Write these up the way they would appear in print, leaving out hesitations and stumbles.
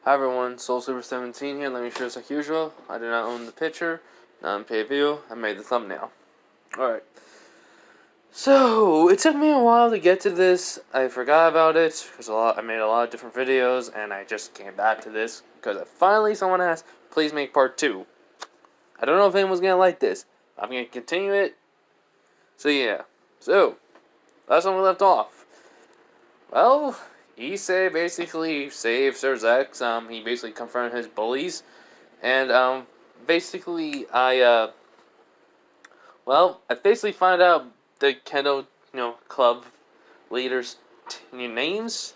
Hi everyone, SoulSuper17 here. Let me show us like usual. I do not own the picture, not pay view. I made the thumbnail. Alright. So, it took me a while to get to this. I forgot about it because I made a lot of different videos and I just came back to this because finally someone asked, please make part 2. I don't know if anyone's gonna like this. I'm gonna continue it. So yeah. So, last time we left off. Well, Issei basically saved Sir Zex. He basically confronted his bullies, and basically I basically found out the Kendo club leaders' names,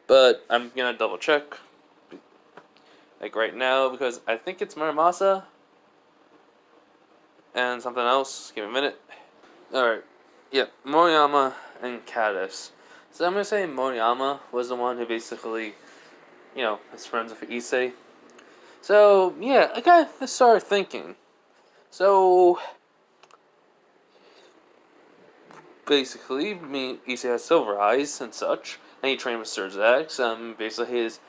but I'm gonna double check like right now because I think it's Muramasa and something else. Give me a minute. All right, yeah, Moriyama and Caddis. So I'm going to say Moriyama was the one who basically, is friends with Issei. So, yeah, I kind of started thinking. So, basically, Issei has silver eyes and such, and he trained with Sir Zex. Basically his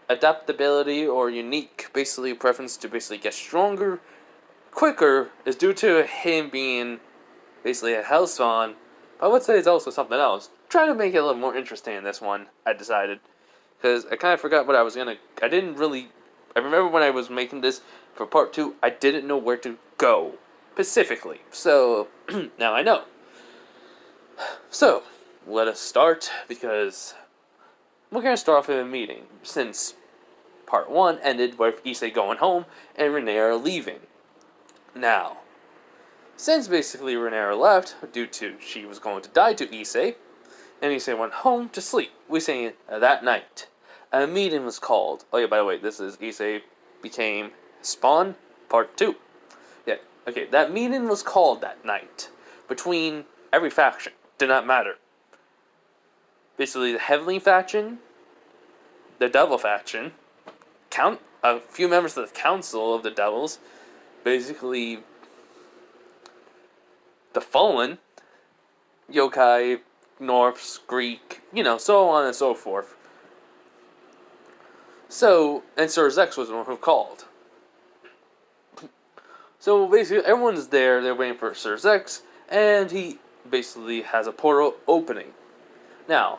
adaptability or unique, basically preference to basically get stronger quicker is due to him being basically a Hellspawn. But I would say it's also something else. Trying to make it a little more interesting in this one, I decided. Because I kind of forgot what I was going to... I remember when I was making this for part 2, I didn't know where to go. Specifically. So, now I know. So, let us start, because we're going to start off with a meeting. Since part 1 ended with Issei going home and Rhaenyra leaving. Now, since basically Rhaenyra left, due to she was going to die to Issei, and Issei went home to sleep. We say that night, a meeting was called. Oh yeah, by the way, this is Issei became Spawn, part 2. Yeah, okay, that meeting was called that night, between every faction. Did not matter. Basically, the Heavenly faction, the Devil faction, a few members of the Council of the Devils, basically the Fallen, Yokai, Norths, Greek, so on and so forth. So, and Sir Zex was the one who called. So basically, everyone's there, they're waiting for Sir Zex, and he basically has a portal opening. Now,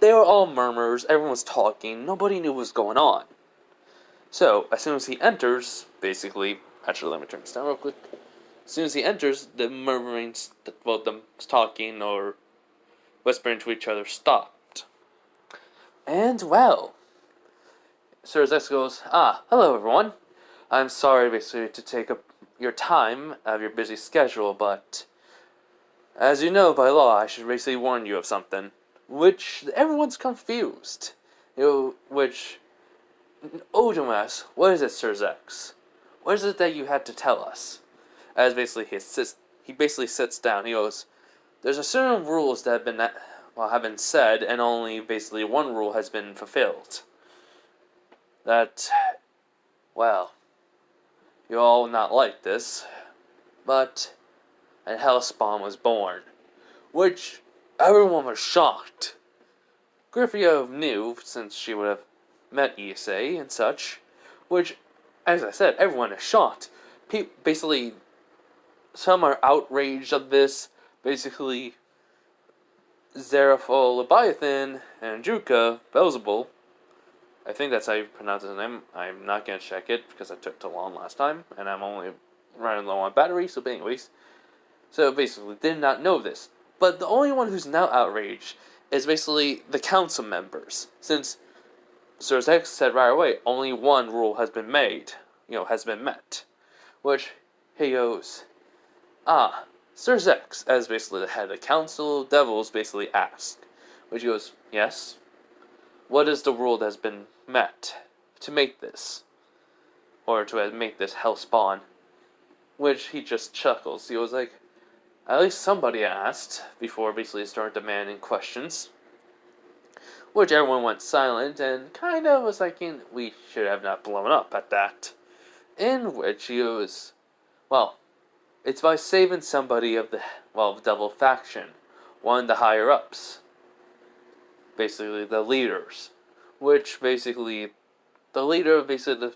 they were all murmurs, everyone was talking, nobody knew what was going on. So, as soon as he enters, basically, actually let me turn this down real quick. As soon as he enters, the murmuring, them talking or whispering to each other stopped. And, well, Sir Zex goes, hello everyone. I'm sorry basically to take up your time out of your busy schedule, but as you know by law, I should basically warn you of something. Which everyone's confused. Which Odin asks, what is it, Sir Zex? What is it that you had to tell us? As basically he basically sits down. He goes, there's a certain rules that have been said, and only basically one rule has been fulfilled. That, well, you all not like this, but a Hellspawn was born, which everyone was shocked. Griffith knew, since she would have met Issei and such, which, as I said, everyone is shocked. Basically, some are outraged of this. Basically, Zeraphol, Leviathan, and Juka, Beelzebul, I think that's how you pronounce his name. I'm not going to check it because I took too long last time, and I'm only running low on battery, so anyways. So basically, did not know this. But the only one who's now outraged is basically the council members, since Sir Zex said right away, only one rule has been made, has been met. Which, he goes, Sir Zex, as basically the head of the Council of Devils, basically asked. Which he goes, yes? What is the rule that has been met to make this? Or to make this Hellspawn? Which he just chuckles. He was like, at least somebody asked, before basically started demanding questions. Which everyone went silent and kind of was like, we should have not blown up at that. In which he goes, well, it's by saving somebody of the Devil faction, one of the higher-ups. Basically, the leaders. which basically the leader of basically the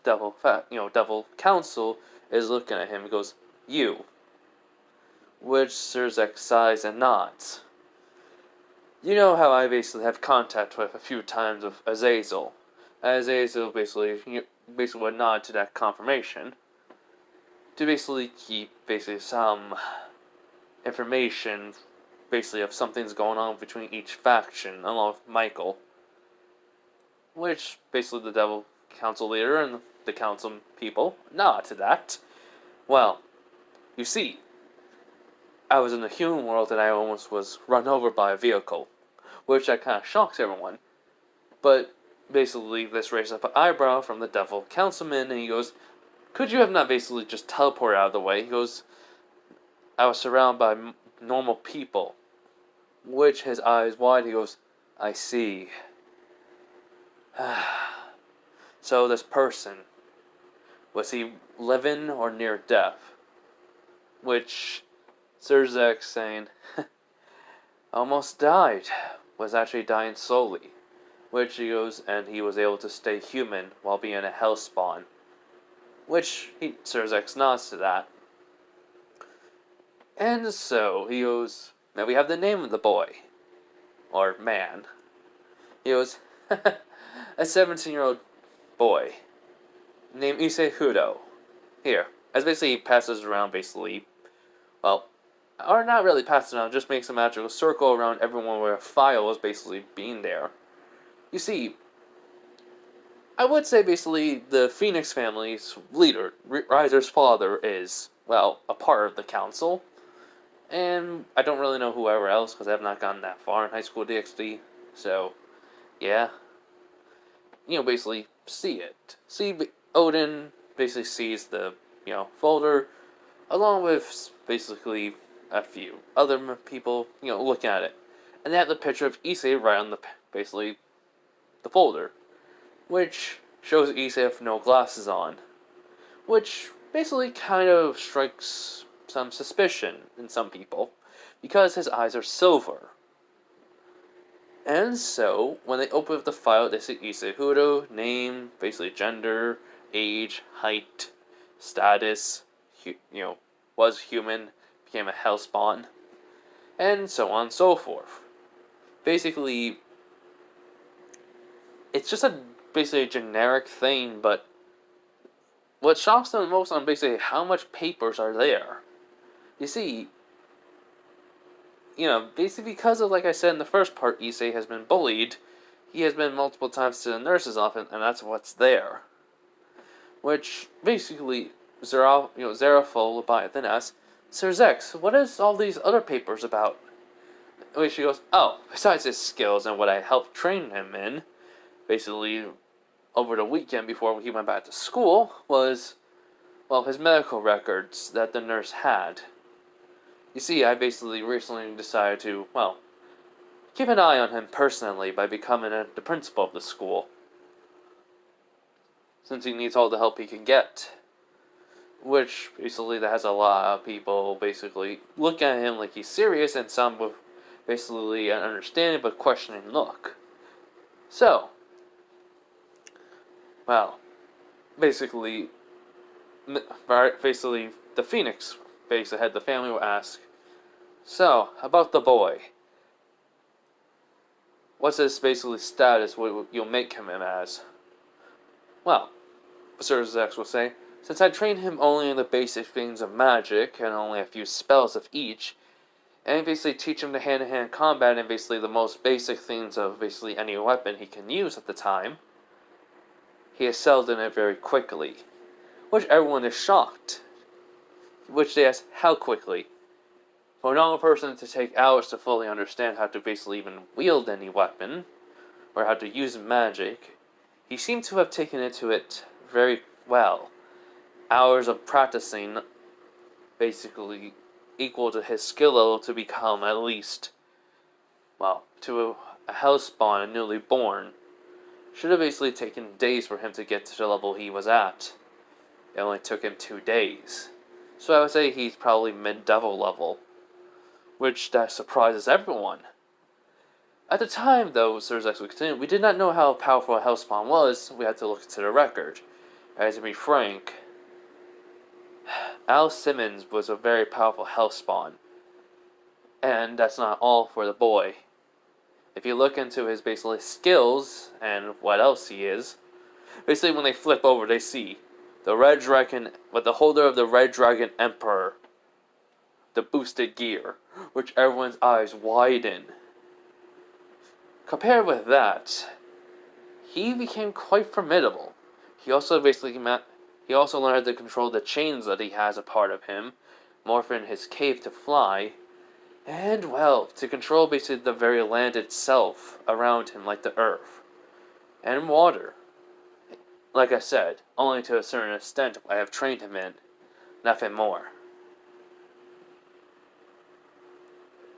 devil council is looking at him and goes, "You," which Sirzek sighs and nods. You know how I basically have contact with a few times with Azazel. Azazel basically would nod to that confirmation to basically keep basically some information basically of something's going on between each faction along with Michael, which basically the devil council leader and the council people nod to that. Well, you see, I was in the human world and I almost was run over by a vehicle, which that kind of shocks everyone. But basically, this raised up an eyebrow from the devil councilman, and he goes, "Could you have not basically just teleported out of the way?" He goes, "I was surrounded by normal people." Which, his eyes wide, he goes, "I see." So this person, was he living or near death? Which, Sirzek saying, "Almost died," was actually dying slowly. Which he goes, and he was able to stay human while being a hellspawn. Which, Sirzek nods to that. And so, he goes, "Now we have the name of the boy." Or man. He goes, "A 17-year-old boy named Issei Hudo. Here." As basically he passes around well, or not really passes around, just makes a magical circle around everyone where a file is basically being there. You see, I would say basically the Phoenix family's leader, Riser's father, is, well, a part of the council. And I don't really know whoever else, because I have not gotten that far in high school DxD. So, yeah. Basically see it. See, Odin basically sees the, folder, along with basically a few other people, looking at it. And they have the picture of Issei right on basically, the folder. Which shows Issei with no glasses on. Which basically kind of strikes some suspicion in some people, because his eyes are silver. And so, when they open up the file, they see Issei Hudo, name, basically gender, age, height, status, was human, became a hellspawn, and so on and so forth. Basically, it's just basically a generic thing, but what shocks them the most on basically how much papers are there. You see, basically because of, like I said in the first part, Issei has been bullied. He has been multiple times to the nurse's office, and that's what's there. Which, basically, Zerafol then asks, "Sirzex, what is all these other papers about?" Which she goes, "Oh, besides his skills and what I helped train him in, basically, over the weekend before he went back to school, was, well, his medical records that the nurse had. You see, I basically recently decided to, well, keep an eye on him personally by becoming the principal of the school, since he needs all the help he can get." Which, basically, that has a lot of people, basically, look at him like he's serious, and some with, basically, an understanding but questioning look. So, well, basically, the Phoenix head the family will ask, "So, about the boy, what's his basically status, what you'll make him as?" Well, Sir Zex will say, "Since I trained him only in the basic things of magic, and only a few spells of each, and basically teach him the hand-to-hand combat and basically the most basic things of basically any weapon he can use at the time, he excelled in it very quickly." Which everyone is shocked. Which they ask, how quickly? For a normal person to take hours to fully understand how to basically even wield any weapon, or how to use magic, he seemed to have taken into it very well. Hours of practicing, basically equal to his skill level to become at least, well, to a hellspawn and newly born. Should have basically taken days for him to get to the level he was at. It only took him 2 days. So I would say he's probably mid-devil level. Which that surprises everyone. At the time, though, Sir Zex would continue, we did not know how powerful a Hellspawn was, so we had to look into the record. And to be frank, Al Simmons was a very powerful Hellspawn. And that's not all for the boy. If you look into his basically skills and what else he is, basically when they flip over, they see the Red Dragon, with the holder of the Red Dragon Emperor, the boosted gear, which everyone's eyes widen. Compared with that, he became quite formidable. He also learned how to control the chains that he has a part of him, morphing his cave to fly, and, well, to control basically the very land itself around him, like the earth. And water. Like I said, only to a certain extent I have trained him in. Nothing more.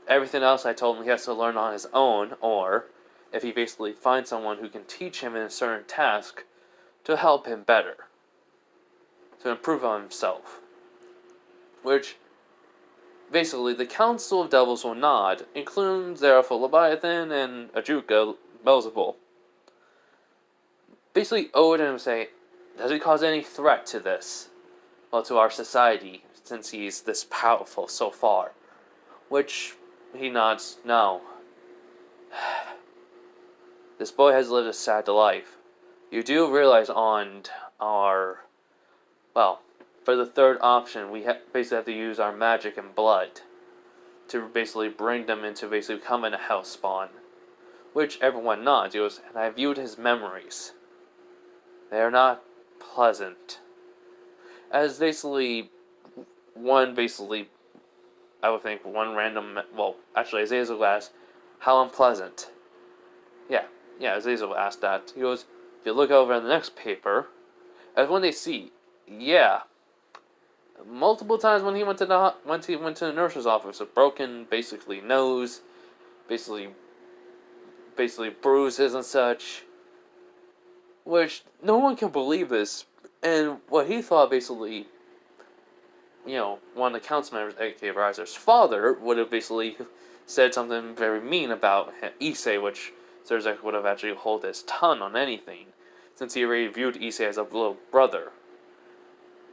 Everything else I told him he has to learn on his own, or, if he basically finds someone who can teach him in a certain task, to help him better. To improve on himself. Which, basically, the Council of Devils will nod, including Zeraful Leviathan and Ajuka Belzebul. Basically, Odin would say, does he cause any threat to this? Well, to our society, since he's this powerful so far. Which, he nods, no. This boy has lived a sad life. You do realize on our, well, for the third option, we basically have to use our magic and blood to basically bring them into basically becoming a Hellspawn. Which everyone nods. He goes, and I viewed his memories. They are not pleasant. As basically, I would think one random, well, actually, Azazel asked, how unpleasant? Yeah, Azazel asked that. He goes, if you look over in the next paper, as when they see, yeah, multiple times when he went to the nurse's office, a broken, basically, nose, basically bruises and such, which no one can believe this, and what he thought basically, one of the council members, aka Riser's father, would have basically said something very mean about Issei, which Zerzek would have actually hold his tongue on anything, since he already viewed Issei as a little brother.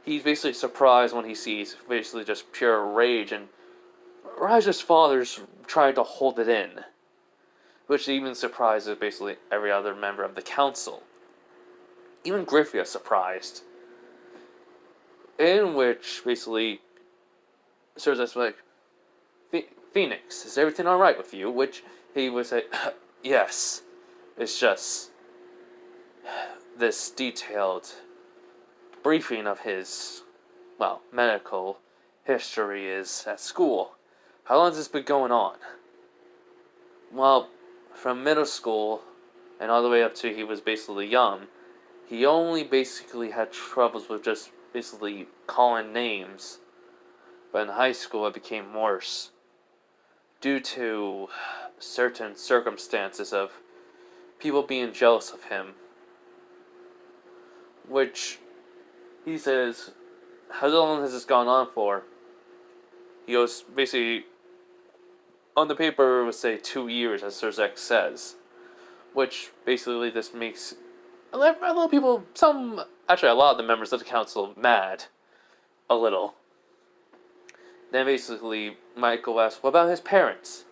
He's basically surprised when he sees basically just pure rage, and Riser's father's trying to hold it in, which even surprises basically every other member of the council. Even Griffey is surprised. In which, basically, Cersei's like, Phoenix, is everything alright with you? Which he would say, yes. It's just this detailed briefing of his, well, medical history is at school. How long has this been going on? Well, from middle school and all the way up to he was basically young, he only basically had troubles with just basically calling names. But in high school it became worse. Due to certain circumstances of people being jealous of him. Which, he says, how long has this gone on for? He goes, basically, on the paper it would say 2 years, as Sir Zex says. Which, basically, this makes a lot of people, a lot of the members of the council mad. A little. Then basically, Michael asks, what about his parents?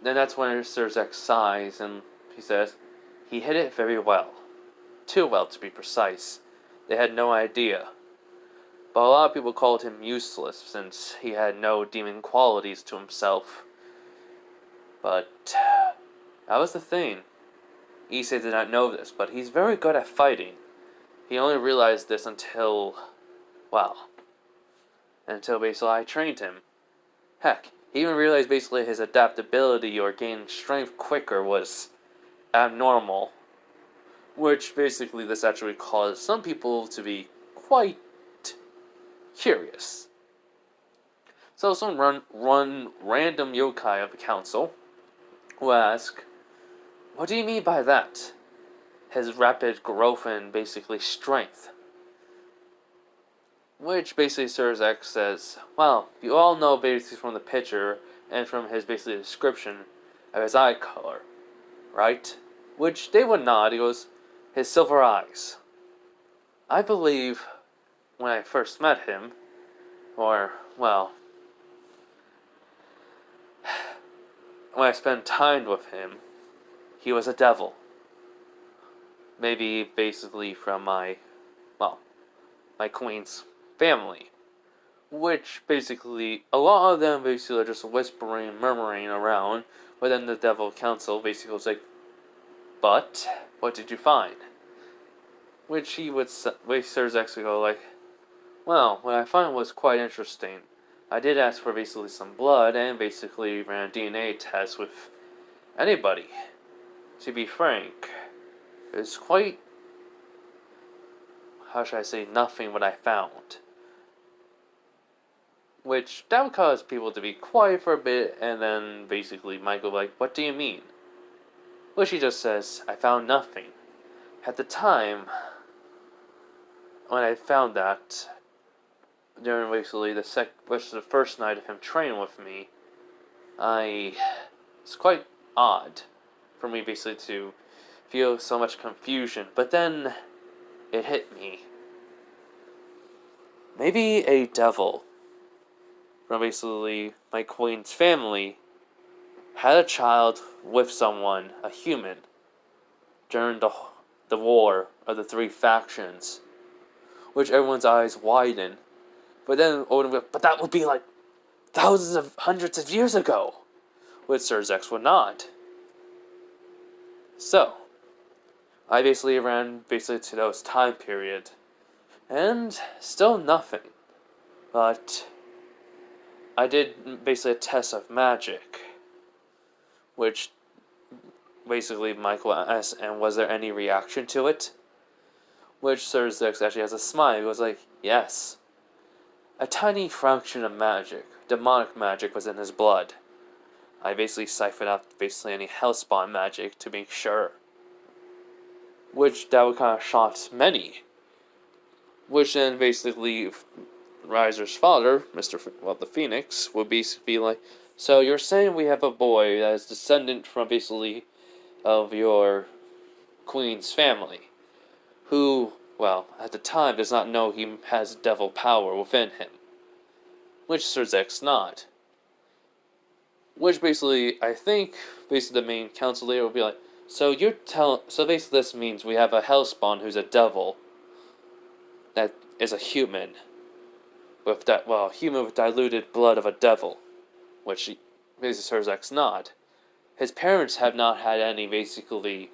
Then that's when Sir Zex sighs and he says, he hid it very well. Too well, to be precise. They had no idea. But a lot of people called him useless, since he had no demon qualities to himself. But that was the thing. Issei did not know this, but he's very good at fighting. He only realized this until basically I trained him. Heck, he even realized basically his adaptability or gaining strength quicker was abnormal. Which basically this actually caused some people to be quite curious. So some random yokai of the council will ask, what do you mean by that? His rapid growth and basically strength. Which basically Sir Zex says, well, you all know basically from the picture and from his basically description, of his eye color, right? Which they would nod. He goes, his silver eyes. I believe when I first met him, or, well, when I spent time with him, he was a devil. Maybe basically from my queen's family. Which basically, a lot of them basically are just whispering, murmuring around, but then the devil council basically was like, but, what did you find? Which he would, Sir Zex would go like, well, what I found was quite interesting. I did ask for basically some blood, and basically ran a DNA test with anybody. To be frank, it's quite, how should I say, nothing what I found. Which, that would cause people to be quiet for a bit, and then basically Michael would be like, what do you mean? Which he just says, I found nothing. At the time, when I found that, during basically the first night of him training with me, it's quite odd for me basically to feel so much confusion, but then it hit me. Maybe a devil from basically my queen's family had a child with someone, a human, during the war of the three factions, which everyone's eyes widen. But then Odin would, but that would be like thousands of hundreds of years ago, which Sir Zex would not. So, I basically ran to those time period, and still nothing. But I did basically a test of magic, which basically Michael asked, and was there any reaction to it? Which Sir Zex actually has a smile. He was like, yes. A tiny fraction of magic, demonic magic, was in his blood. I basically siphoned out basically any hellspawn magic to make sure. Which that would kind of shock many. Which then basically Riser's father, the Phoenix, would basically be like, so you're saying we have a boy that is descendant from basically of your queen's family, who, well, at the time does not know he has devil power within him. Which Sir Zex not. Which basically, I think, basically the main council leader will be like, so basically this means we have a hellspawn who's a devil that is a human with human with diluted blood of a devil, which basically Sir Zex not. His parents have not had any basically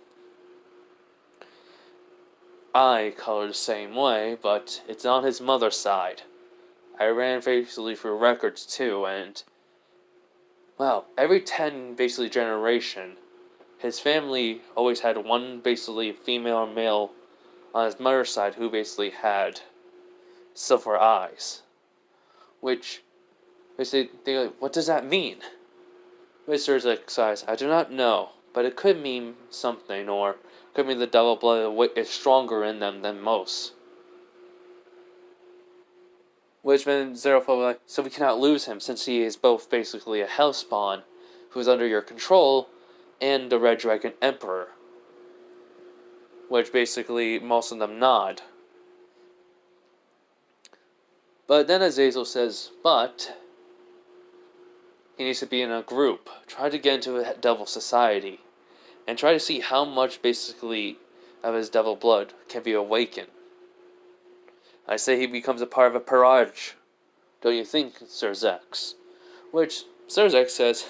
eye color the same way, but it's on his mother's side. I ran basically through records too, and well, every 10 basically generation, his family always had one basically female or male on his mother's side who basically had silver eyes. Which basically they like, what does that mean? Mr. Zex says, I do not know, but it could mean something, or could mean the devil blood is stronger in them than most. Which meant Zerofo was like, so we cannot lose him, since he is both basically a hellspawn who is under your control, and the Red Dragon Emperor. Which basically most of them nod. But then Azazel says, but he needs to be in a group. Try to get into a devil society. And try to see how much basically of his devil blood can be awakened. I say he becomes a part of a peerage. Don't you think, Sir Zex? Which Sir Zex says,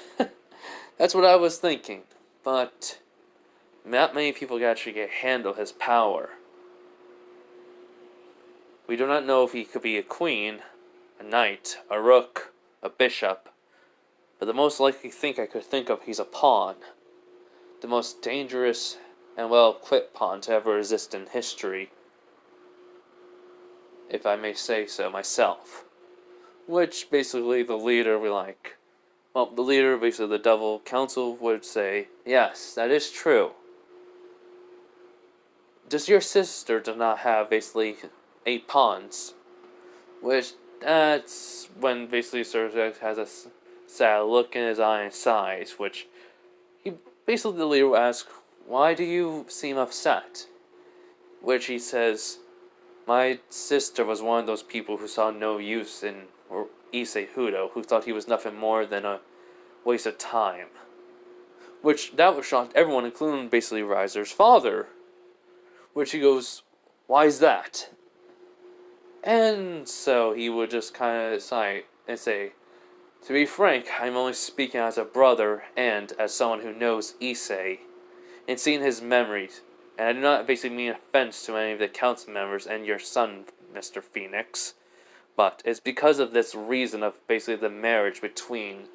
that's what I was thinking. But not many people can actually handle his power. We do not know if he could be a queen, a knight, a rook, a bishop. But the most likely thing I could think of, he's a pawn. The most dangerous and well-equipped pawn to ever exist in history. If I may say so myself. Which basically the leader would like. Well, the leader basically the Devil Council would say, yes, that is true. Does your sister do not have basically 8 pawns? Which, that's when basically Sir Zex has a sad look in his eye and sighs, which basically the leader will ask, "Why do you seem upset?" Which he says, "My sister was one of those people who saw no use in Issei Hudo, who thought he was nothing more than a waste of time." Which that was shocked everyone, including basically Riser's father. Which he goes, "Why is that?" And so he would just kind of sigh and say, "To be frank, I'm only speaking as a brother and as someone who knows Issei, and seeing his memories, and I do not basically mean offense to any of the council members and your son, Mr. Phoenix, but it's because of this reason of basically the marriage between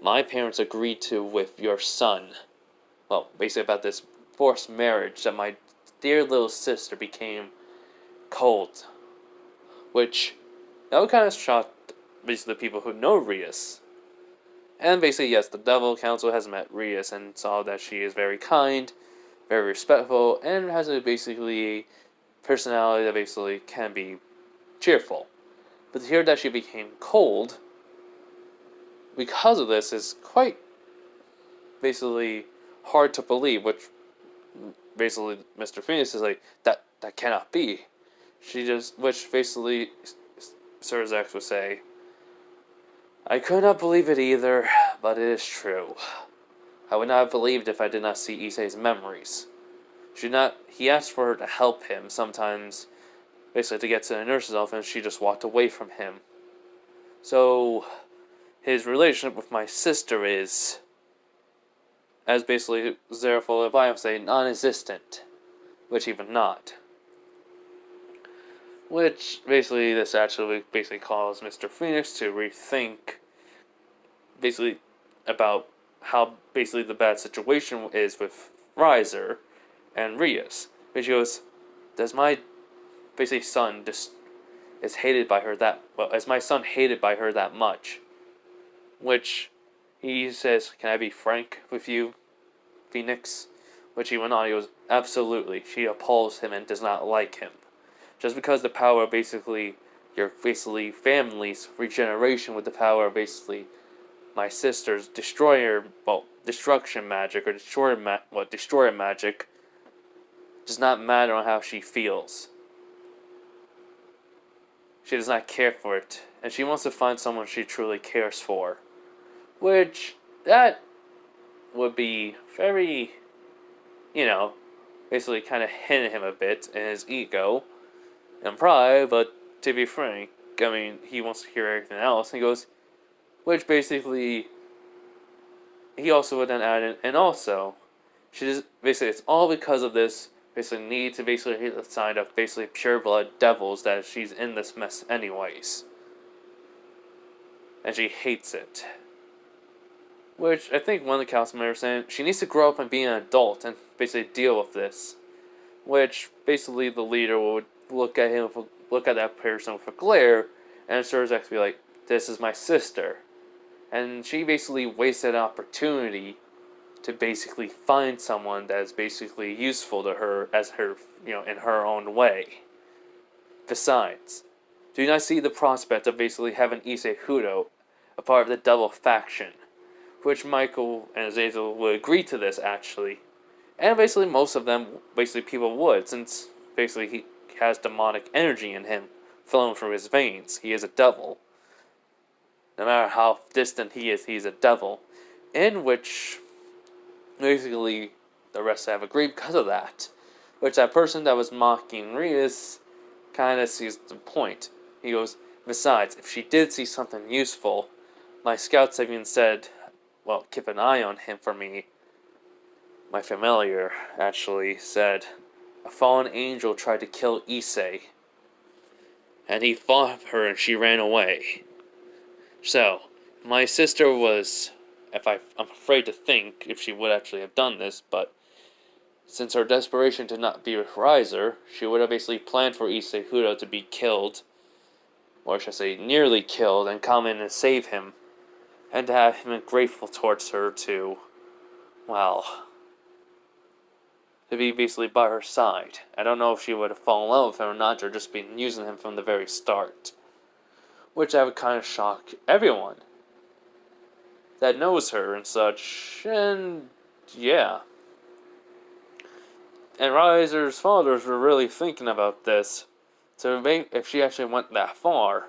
my parents agreed to with your son. Well, basically about this forced marriage that my dear little sister became cold." Which, that would kind of shock basically the people who know Rias. And basically, yes, the Devil Council has met Rias and saw that she is very kind, very respectful, and has a basically personality that basically can be cheerful. But to hear that she became cold, because of this, is quite basically hard to believe, which basically Mr. Phoenix is like, that cannot be. Which basically Sir Zex would say, "I could not believe it either, but it is true. I would not have believed if I did not see Issei's memories. He asked for her to help him, sometimes basically to get to the nurse's office, and she just walked away from him. So, his relationship with my sister is, as basically Zerafol would say, non-existent, which even not." Which, basically, this actually basically caused Mr. Phoenix to rethink, basically, about how basically the bad situation is with Riser and Rias. Which goes, "Does my, basically, son is hated by her that, well, is my son hated by her that much?" Which, he says, "Can I be frank with you, Phoenix?" Which he went on, he goes, "Absolutely, she appalls him and does not like him. Just because the power of basically your basically family's regeneration with the power of basically my sister's destruction magic or destroyer magic does not matter on how she feels. She does not care for it, and she wants to find someone she truly cares for." Which, that would be very, basically kind of hit him a bit in his ego and pride, but to be frank, I mean, he wants to hear everything else, and he goes, which basically, he also would then add in, and also, she just, basically, it's all because of this, basically, need to basically hit the sign of basically pure blood devils that she's in this mess anyways. And she hates it. Which, I think one of the council members saying, she needs to grow up and be an adult and basically deal with this. Which, basically, the leader would look at that person with a glare, and Sir Zex be like, "This is my sister." And she basically wasted an opportunity to basically find someone that is basically useful to her as her, in her own way. Besides, do you not see the prospect of basically having Issei Hudo a part of the Devil faction? Which Michael and Azazel would agree to this, actually. And basically most of them, basically people would, since basically he has demonic energy in him, flowing through his veins. He is a devil. No matter how distant he is, he's a devil. In which, basically, the rest have agreed because of that. Which that person that was mocking Rias kind of sees the point. He goes, "Besides, if she did see something useful, my scouts have even said, well, keep an eye on him for me. My familiar actually said, a fallen angel tried to kill Issei, and he fought her and she ran away. So, my sister was, I'm afraid to think if she would actually have done this, but since her desperation to not be with Riser, she would have basically planned for Issei Hudo to be killed, or should I say nearly killed, and come in and save him, and to have him grateful towards her to, well, to be basically by her side. I don't know if she would have fallen in love with him or not, or just been using him from the very start. Which I would kind of shock everyone that knows her and such, and yeah. And Riser's fathers were really thinking about this. So if she actually went that far,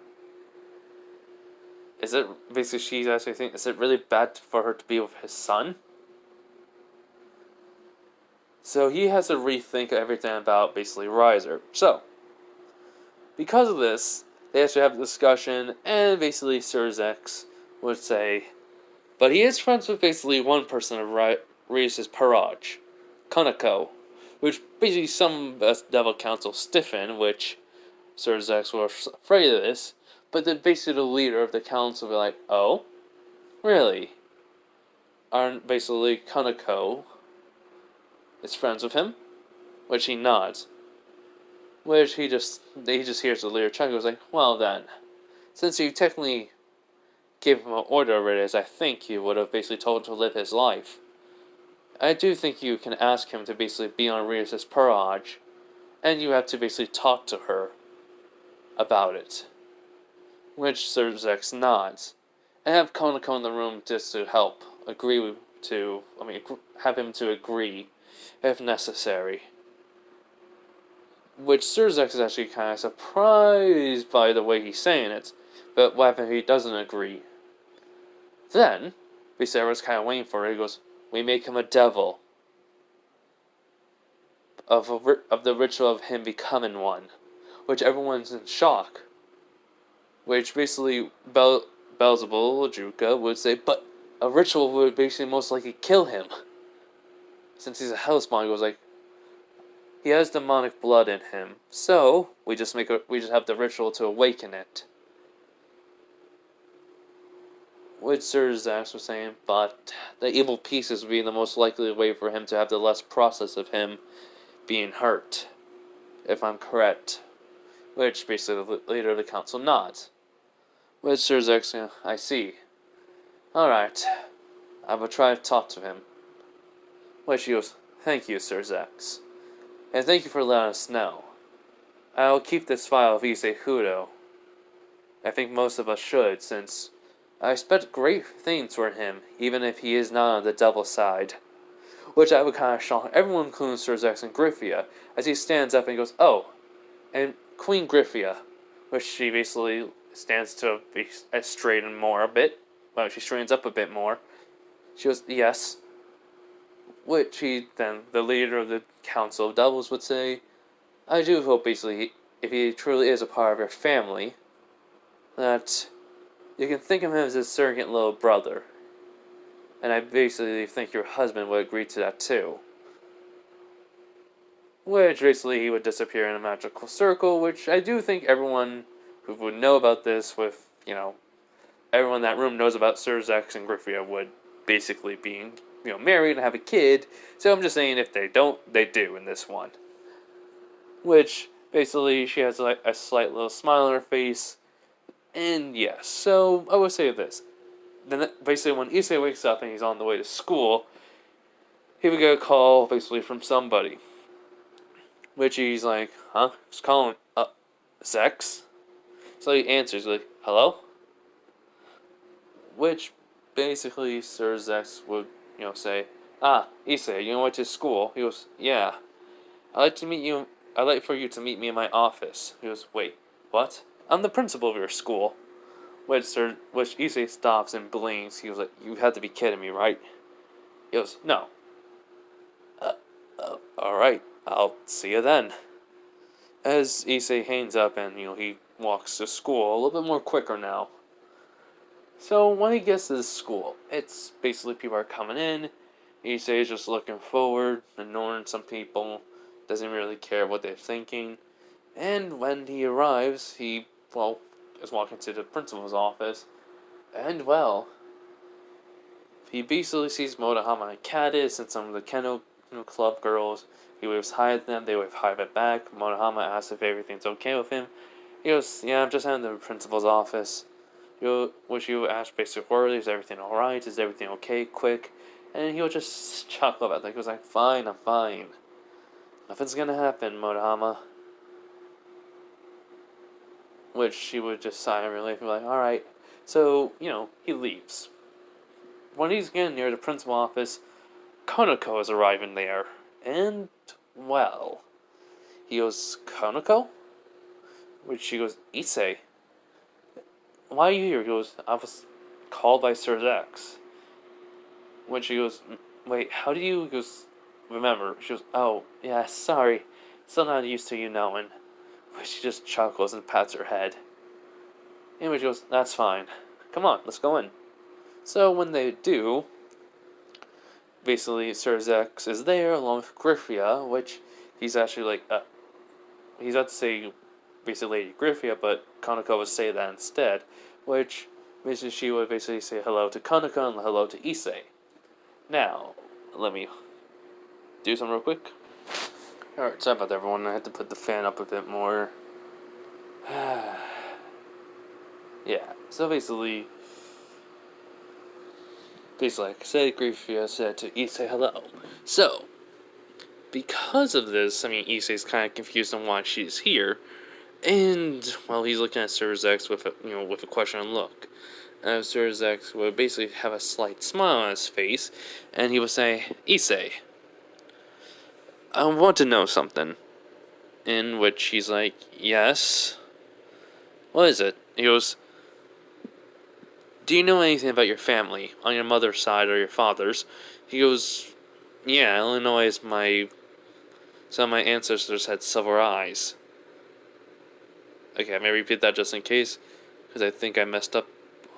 is it basically she's actually thinking, is it really bad for her to be with his son? So he has to rethink everything about basically Riser. So, because of this, they actually have a discussion, and basically Sir Zex would say, but he is friends with basically one person of Riser's peerage, Konako, which basically some Devil Council stiffen, which Sir Zex was afraid of this, but then basically the leader of the council would be like, oh, really? Aren't basically Konako is friends with him? Which he nods. Which he just hears the leader chuckle, goes like, well then, since you technically gave him an order already, as I think you would have basically told him to live his life, I do think you can ask him to basically be on Rios' peerage, and you have to basically talk to her about it. Which Sir Zex nods, and have Konako in the room just to help have him to agree if necessary. Which Sir Zex is actually kind of surprised by the way he's saying it, but what if he doesn't agree? Then, Viserys kind of waiting for it, he goes, we make him a devil. Of the ritual of him becoming one. Which everyone's in shock. Which basically Beelzebul, Juka, would say, but a ritual would basically most likely kill him. Since he's a hellspawn, he goes like, he has demonic blood in him, so we just have the ritual to awaken it. Which Sir Zax was saying, but the evil pieces would be the most likely way for him to have the less process of him being hurt, if I'm correct. Which basically the leader of the council nods. Which Sir Zax, I see. Alright, I will try to talk to him. Which he goes, thank you, Sir Zax. And thank you for letting us know. I will keep this file of Issei Hudo. I think most of us should, since I expect great things for him, even if he is not on the devil side. Which I would kind of shock everyone, including Sir Zex and Griffia, as he stands up and goes, oh, and Queen Griffia, which she basically stands to be straighten more a bit. Well, she straightens up a bit more. She goes, yes. Which then the leader of the Council of Devils would say, I do hope basically, if he truly is a part of your family, that you can think of him as a surrogate little brother. And I basically think your husband would agree to that too. Which basically he would disappear in a magical circle, which I do think everyone who would know about this with, everyone in that room knows about Sir Zex and Griffia would basically being married and have a kid. So I'm just saying if they don't, they do in this one. Which, basically, she has like a slight little smile on her face. And yes, so I would say this. Then basically when Issei wakes up and he's on the way to school, he would get a call basically from somebody. Which he's like, huh? Who's calling? Zex? So he answers like, hello? Which basically Sir Zex would say, Issei, you went to school? He goes, yeah. I'd like for you to meet me in my office. He goes, wait, what? I'm the principal of your school. Which Issei stops and blinks. He was like, you have to be kidding me, right? He goes, no. Alright, I'll see you then. As Issei hangs up and, he walks to school a little bit more quicker now. So when he gets to the school, it's basically people are coming in. Issei is just looking forward, ignoring some people, doesn't really care what they're thinking. And when he arrives, he is walking to the principal's office, and he basically sees Motohama and Cadis and some of the Kendo club girls. He waves hi at them, they wave hi back. Motohama asks if everything's okay with him. He goes, yeah, I'm just heading to the principal's office. Which you ask basic words, is everything alright? Is everything okay? Quick. And he'll just chuckle about that. He goes like, fine, I'm fine. Nothing's gonna happen, Motohama. Which she would just sigh in relief and be like, alright. So, he leaves. When he's getting near the principal office, Konako is arriving there. And, well, he goes, Konako? Which she goes, Issei, why are you here? He goes, I was called by Sir X. When she goes, wait, how do you, he goes, remember? She goes, oh, yeah, sorry. Still not used to you knowing. But she just chuckles and pats her head. Anyway, she goes, that's fine. Come on, let's go in. So when they do, basically Sir X is there along with Griffia, which he's actually like, he's about to say basically Lady Griffia, but Kanako would say that instead, which basically she would basically say hello to Kanako and hello to Issei. Now, let me do something real quick. Alright, sorry about that, everyone. I had to put the fan up a bit more. Yeah, so basically, like I said, Griffia said to Issei hello. So, because of this, I mean, Issei's kind of confused on why she's here, and, well, he's looking at Sir X with a questioning look. And Sir X would basically have a slight smile on his face, and he would say, Issei, I want to know something. In which he's like, yes? What is it? He goes, do you know anything about your family, on your mother's side or your father's? He goes, yeah, Illinois is some of my ancestors had silver eyes. Okay, I'm going to repeat that just in case, because I think I messed up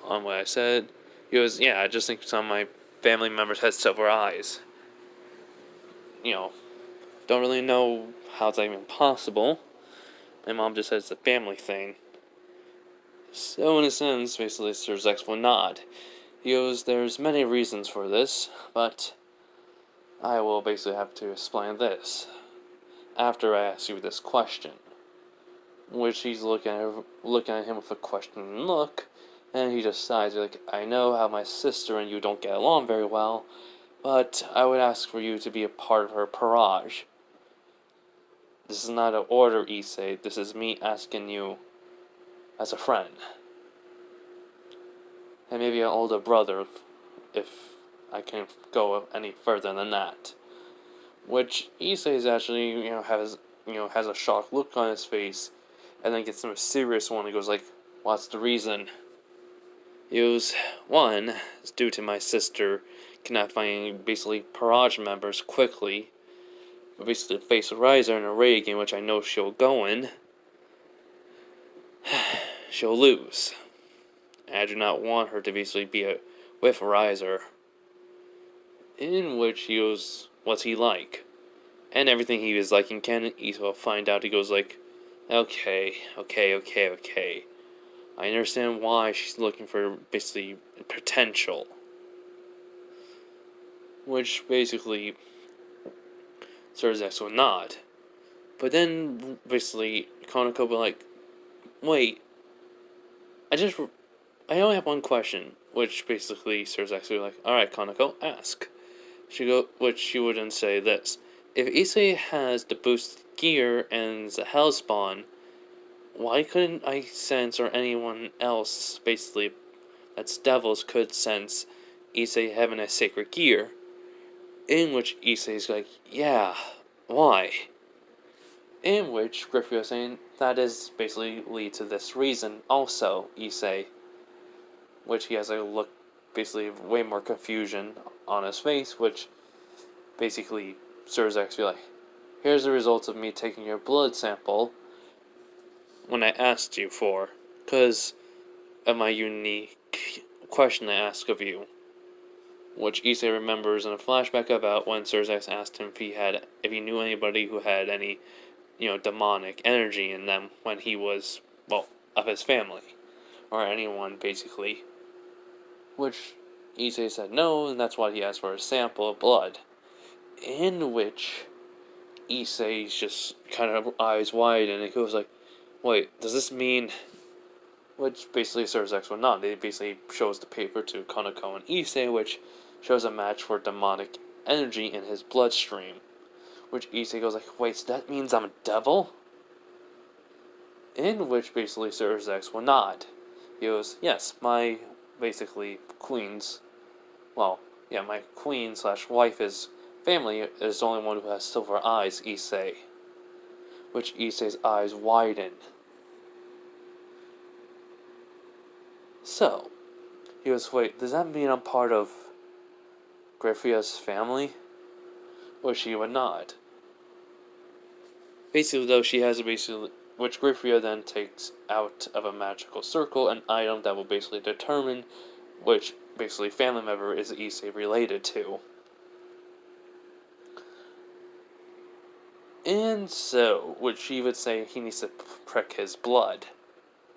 on what I said. He goes, yeah, I just think some of my family members had silver eyes. Don't really know how it's even possible. My mom just says it's a family thing. So in a sense, basically Sir X will nod. He goes, there's many reasons for this, but I will basically have to explain this after I ask you this question. Which he's looking at him with a questioning look, and he just sighs like, I know how my sister and you don't get along very well, but I would ask for you to be a part of her peerage. This is not an order, Issei. This is me asking you as a friend. And maybe an older brother, if I can go any further than that. Which Issei is actually, has a shocked look on his face, and then gets a serious one and goes like, what's the reason? He goes, one, is due to my sister cannot find basically peerage members quickly. Basically face a riser in a raid game, which I know she'll go in. She'll lose. And I do not want her to basically be with a riser. In which he goes, what's he like? And everything he was like in canon, will find out. He goes like, okay. I understand why she's looking for basically potential. Which basically Sir X will nod. But then basically Konako will be like, wait, I only have one question. Which basically Sir X will be like, alright Konako, ask. Which she wouldn't say this. If Issei has the boost gear and the Hellspawn, why couldn't I sense, or anyone else basically that's devils could sense Issei having a sacred gear? In which Issei's like, yeah, why? In which Griffith was saying, that is basically lead to this reason also, Issei. Which he has a look, basically way more confusion on his face, which basically Sir X be like, here's the results of me taking your blood sample when I asked you for, because of my unique question I asked of you. Which Issei remembers in a flashback about when Sir X asked him if he knew anybody who had any, demonic energy in them when he was, of his family. Or anyone, basically. Which Issei said no, and that's why he asked for a sample of blood. In which Issei's just kind of eyes wide, and it goes like, wait, does this mean... Which basically Sir X would not. It basically shows the paper to Konako and Issei, which shows a match for demonic energy in his bloodstream. Which Issei goes like, wait, so that means I'm a devil? In which basically Sir X will nod. He goes, yes, my queen/wife is family is the only one who has silver eyes, Issei. Which Issei's eyes widen. So, he goes, wait, does that mean I'm part of Griffia's family? Which she would not. Basically, though, she has which Griffia then takes out of a magical circle an item that will basically determine which basically family member is Issei related to. And so, which she would say he needs to prick his blood.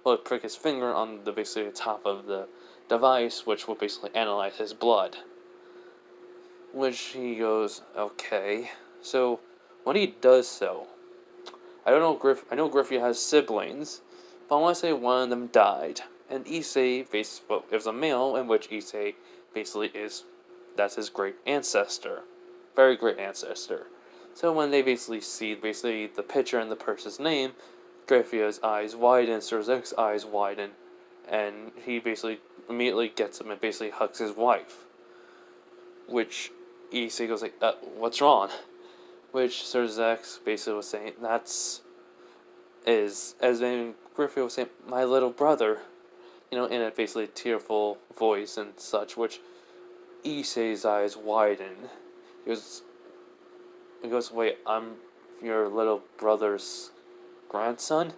Well, prick his finger on the basically top of the device, which will basically analyze his blood. Which he goes, okay. So, when he does so, I don't know I know Griffey has siblings, but I want to say one of them died. And Issei is a male, in which Issei basically that's his great ancestor. Very great ancestor. So when they basically see the picture and the person's name, Griffia's eyes widen, Surzek's eyes widen, and he basically immediately gets him and basically hugs his wife. Which Issei goes like, what's wrong? Which Surzek basically was saying, as Griffith was saying, my little brother, in a basically tearful voice and such, which Issei's eyes widen. He goes, wait, I'm your little brother's grandson?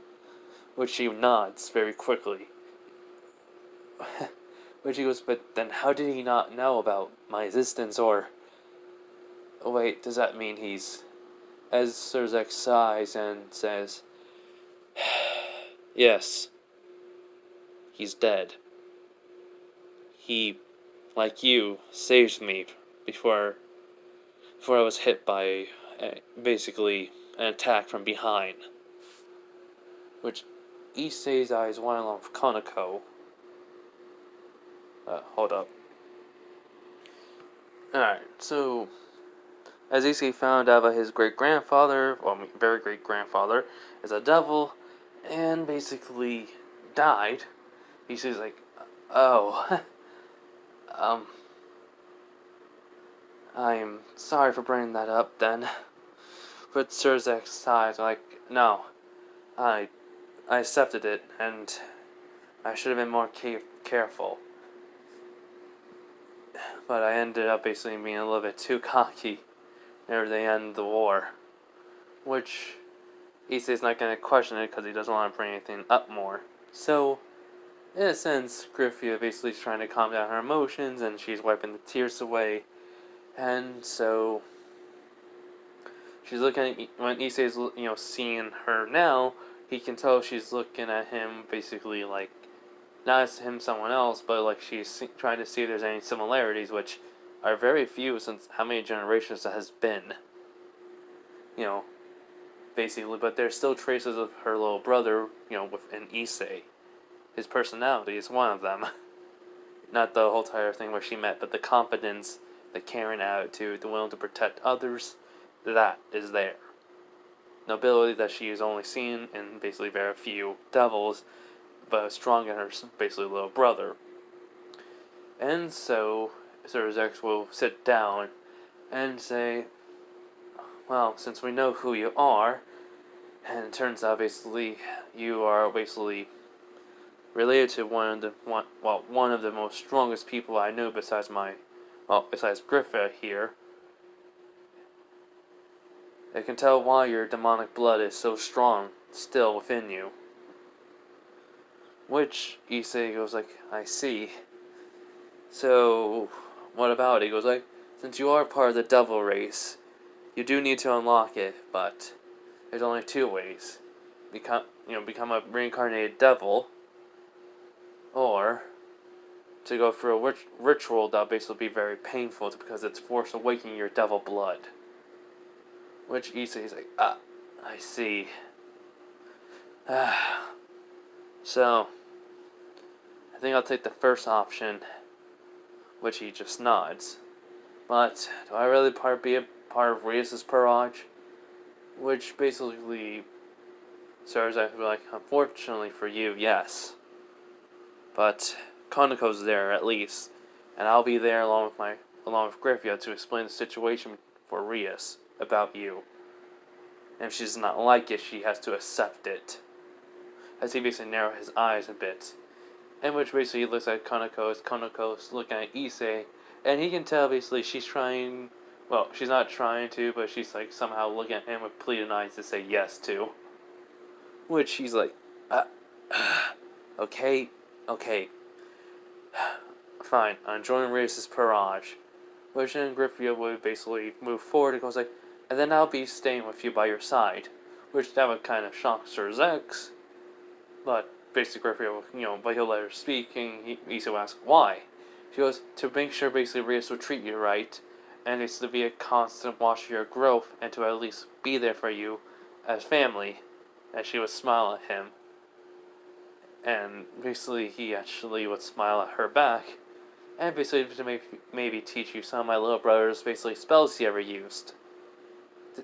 Which he nods very quickly. Which he goes, but then how did he not know about my existence, or... Oh, wait, does that mean he's... As Surzek sighs and says, yes, he's dead. He, like you, saved me before I was hit by, basically, an attack from behind. Which Issei's eyes went along with Konako. Hold up. Alright, so... As Issei found out that his great-grandfather, very great-grandfather, is a devil, and basically died, Issei's like, oh, I'm sorry for bringing that up, then. But Surzek sighs, like, no, I accepted it, and I should have been more careful. But I ended up basically being a little bit too cocky near the end of the war. Which Issei's not going to question it because he doesn't want to bring anything up more. So, in a sense, Griffia basically is trying to calm down her emotions and she's wiping the tears away. And so, she's looking at, when Issei's, seeing her now, he can tell she's looking at him basically like, not as him someone else, but like she's trying to see if there's any similarities, which are very few since how many generations that has been. Basically, but there's still traces of her little brother, within Issei. His personality is one of them. Not the whole entire thing where she met, but the confidence, the caring attitude, the will to protect others, that is there. Nobility that she has only seen in basically very few devils, but strong in her basically little brother. And so, Surzek will sit down and say, well, since we know who you are, and it turns out basically you are basically related to one of the most strongest people I know besides Griffa here. I can tell why your demonic blood is so strong still within you. Which Issei goes like, I see. So, what about it? He goes like, since you are part of the devil race, you do need to unlock it, but there's only two ways. Become a reincarnated devil, or to go through a ritual that'll basically be very painful because it's forced awakening your devil blood. Which Issei's like, I see. So, I think I'll take the first option, which he just nods. But, do I really be a part of Rias's peerage? Which basically serves as like, unfortunately for you, yes. But Konako's there at least, and I'll be there along with Griffia to explain the situation for Rias about you. And if she does not like it, she has to accept it. As he basically narrows his eyes a bit. In which basically he looks at Kaneko as Kaneko's looking at Issei, and he can tell basically she's trying, well, she's not trying to, but she's like somehow looking at him with pleading eyes to say yes to. Which he's like, okay, fine, I'm joining Rias' peerage. Which then Griffia would basically move forward and goes like, and then I'll be staying with you by your side. Which that would kind of shock Sir Zex, but basically Griffia, but he'll let her speak, and Issei will ask why. She goes, to make sure basically Rias will treat you right, and it's to be a constant watch of your growth, and to at least be there for you as family. And she would smile at him, and basically he actually would smile at her back, and basically to maybe teach you some of my little brother's basically spells he ever used,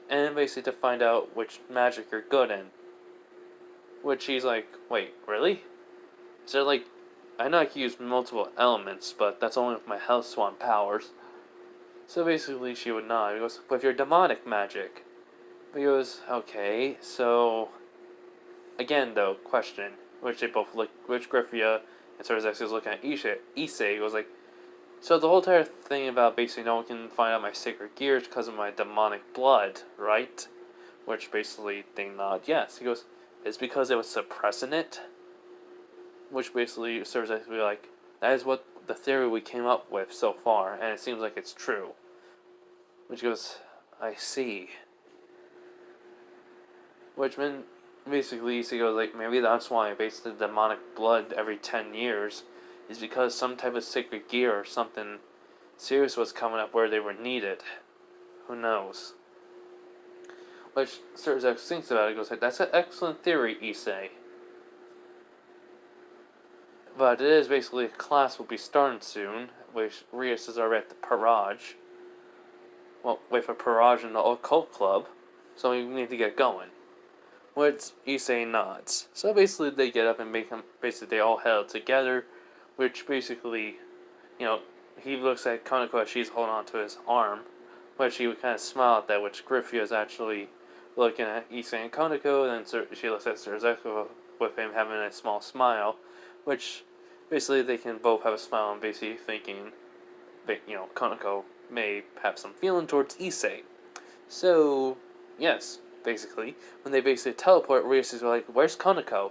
and basically to find out which magic you're good in. Which he's like, wait, really? Is there like, I know I can use multiple elements, but that's only with my Health Swan powers. So basically she would nod. He goes, with your demonic magic. But he goes, okay, so, again though, question, which they both look, which Griffia and Sir Zex is looking at Issei, goes like, so the whole entire thing about basically no one can find out my sacred gears because of my demonic blood, right? Which basically they nod yes. He goes, it's because it was suppressing it? Which basically serves as to be like, that is what the theory we came up with so far, and it seems like it's true. Which goes, I see. Which meant, basically, he goes like, maybe that's why basically the demonic blood every 10 years is because some type of sacred gear or something serious was coming up where they were needed. Who knows? Which Sir Zex thinks about it, goes like, that's an excellent theory, Issei. But it is basically a class will be starting soon, which Rias is already at the peerage. Well, wait for peerage in the occult club, so we need to get going. Which Issei nods. So basically they get up and basically they all head together, which basically, he looks at Kaneko as she's holding on to his arm, which he would kind of smile at that, which Griffia is actually looking at Issei and Kaneko, and then she looks at Sir Zex with him having a small smile, which basically they can both have a smile and basically thinking that, Kaneko may have some feeling towards Issei. So, yes, basically, when they basically teleport, Rias is like, where's Kaneko?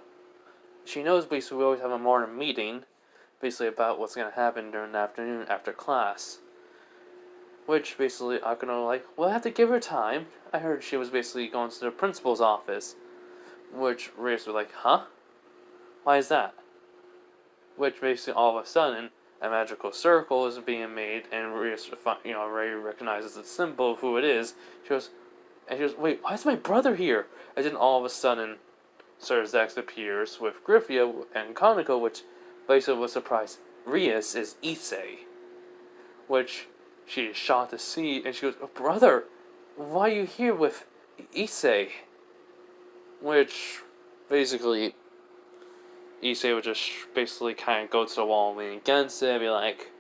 She knows basically we always have a morning meeting, basically about what's going to happen during the afternoon after class. Which basically Akano like, we'll have to give her time. I heard she was basically going to the principal's office. Which Rias was like, huh? Why is that? Which basically all of a sudden, a magical circle is being made, and Rias, already recognizes the symbol of who it is. She goes, wait, why is my brother here? And then all of a sudden, Sir Zex appears with Griffia and Kaneko, which basically was surprised. Rias is Issei. Which she is shocked to see, and she goes, oh, brother, why are you here with Issei? Which, basically, Issei would just basically kind of go to the wall and lean against it and be like,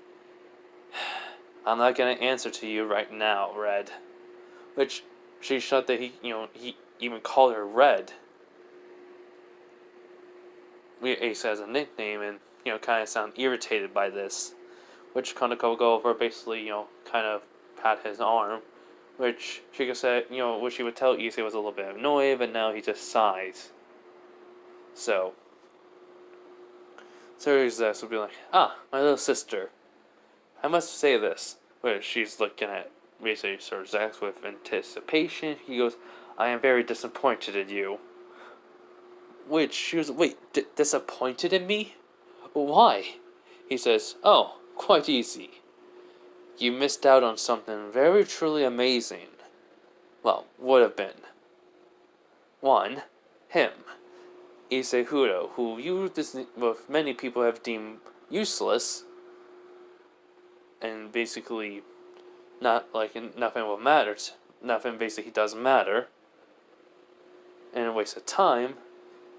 I'm not going to answer to you right now, Red. Which, she's shocked that he even called her Red. Issei has a nickname and, kind of sound irritated by this. Which Kaneko will go over, basically, kind of pat his arm. Which she could say, which she would tell Issei was a little bit annoyed, but now he just sighs. So, Sir Zex would be like, my little sister. I must say this. Which she's looking at basically Sir Zex with anticipation. He goes, I am very disappointed in you. Which she was, wait, disappointed in me? Why? He says, oh, quite easy. You missed out on something very truly amazing. Well, would have been. 1. Him. Issei Huro, who many people have deemed useless, and basically nothing will matter. Nothing basically doesn't matter, and a waste of time,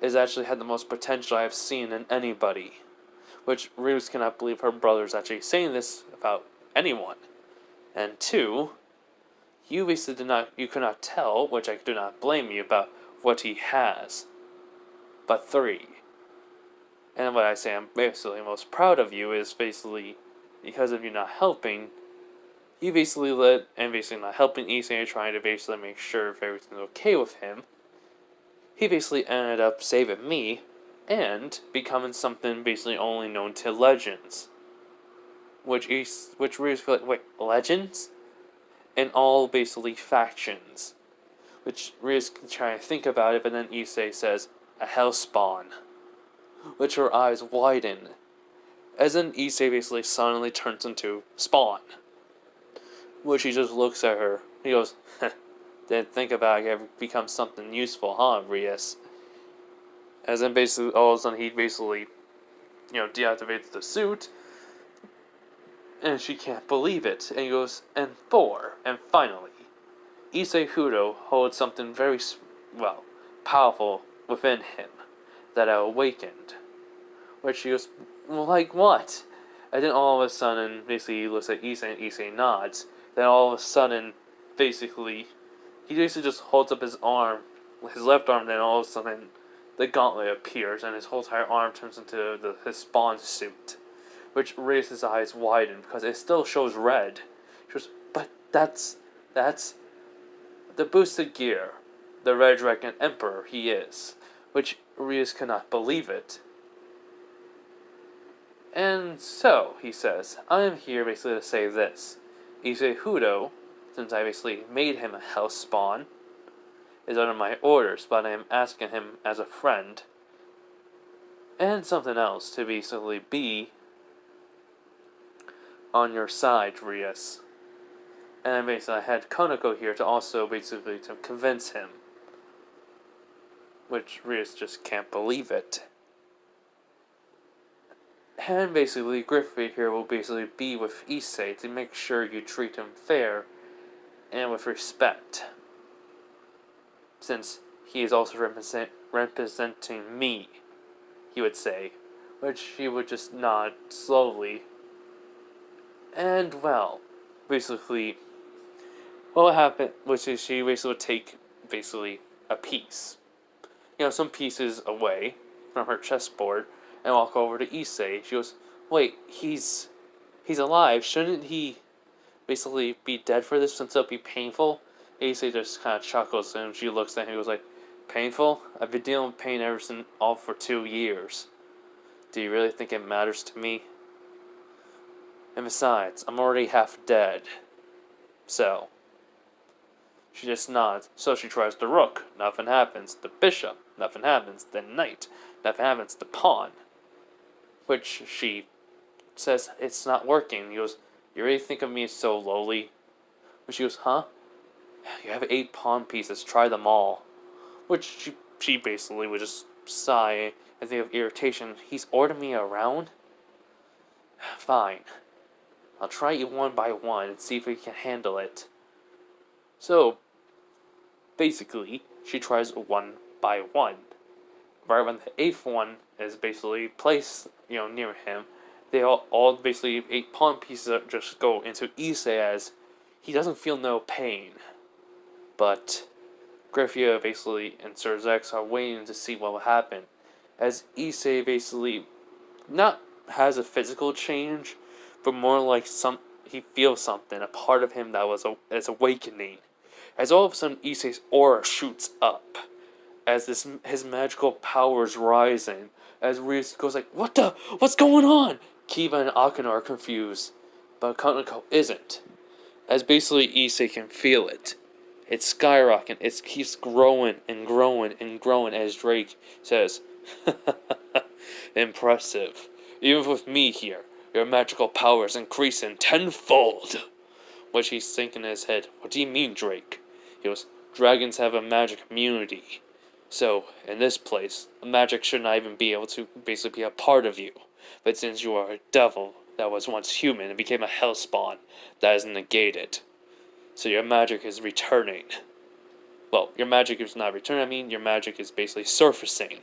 is actually had the most potential I've seen in anybody. Which Ruse cannot believe her brother's actually saying this about anyone. And 2, you basically you could not tell, which I do not blame you, about what he has. But 3. And what I say I'm basically most proud of you is basically, because of you not helping, you basically basically not helping Issei, trying to basically make sure if everything's okay with him, he basically ended up saving me, and becoming something basically only known to legends. Which really like, wait, legends? And all basically factions. Which Ria's trying to think about it, but then Issei says, a hellspawn. Which her eyes widen. As then Issei basically suddenly turns into Spawn. Which he just looks at her. He goes, didn't think about it ever become something useful, huh, Rias? As then basically, all of a sudden he basically, deactivates the suit. And she can't believe it. And he goes, and 4, and finally, Issei Hudo holds something very, powerful within him that I awakened. Which she goes, well, like what? And then all of a sudden, basically, he looks at Issei and Issei nods. Then all of a sudden, basically, he basically just holds up his arm, his left arm, then all of a sudden, the gauntlet appears, and his whole entire arm turns into his spawn suit. Which raises his eyes widen, because it still shows red. She goes, but that's the boosted gear, the Red Dragon Emperor he is. Which Rias cannot believe it. And so, he says, I am here basically to say this. Issei Hudo, since I basically made him a house spawn, is under my orders, but I am asking him as a friend, and something else, to basically be on your side, Rias. And basically I had Konako here to also basically to convince him. Which Rias just can't believe it. And basically Griffith here will basically be with Issei to make sure you treat him fair and with respect. Since he is also representing me, he would say. Which he would just nod slowly. And well, basically, what would happen, which is she basically would take, basically, a piece. Some pieces away from her chessboard, and walk over to Issei. She goes, wait, he's alive, shouldn't he basically be dead for this since it'll be painful? Issei just kind of chuckles, and she looks at him and goes like, painful? I've been dealing with pain ever since all for 2 years. Do you really think it matters to me? And besides, I'm already half dead. So, she just nods. So she tries the rook. Nothing happens. The bishop. Nothing happens. The knight. Nothing happens. The pawn. Which she says, it's not working. He goes, you really think of me as so lowly? But she goes, huh? You have 8 pawn pieces. Try them all. Which she basically would just sigh and think of irritation. He's ordering me around? Fine. I'll try you one by one and see if we can handle it. So, basically, she tries one by one. Right when the 8th one is basically placed, near him, they all basically 8 pawn pieces just go into Issei as he doesn't feel no pain. But Griffia basically and Sir Zex are waiting to see what will happen, as Issei basically not has a physical change, but more like he feels something, a part of him that is awakening. As all of a sudden Issei's aura shoots up, as his magical powers rising, as Rias goes like, what's going on? Kiva and Akano are confused, but Konako isn't, as basically Issei can feel it. It's skyrocketing, it keeps growing and growing and growing, as Drake says, impressive. Even with me here, your magical powers increasing tenfold. Which he's thinking in his head, what do you mean, Drake? He goes, dragons have a magic immunity. So, in this place, magic should not even be able to basically be a part of you. But since you are a devil that was once human and became a hellspawn, that is negated. So your magic is returning. Well, your magic is not returning, your magic is basically surfacing.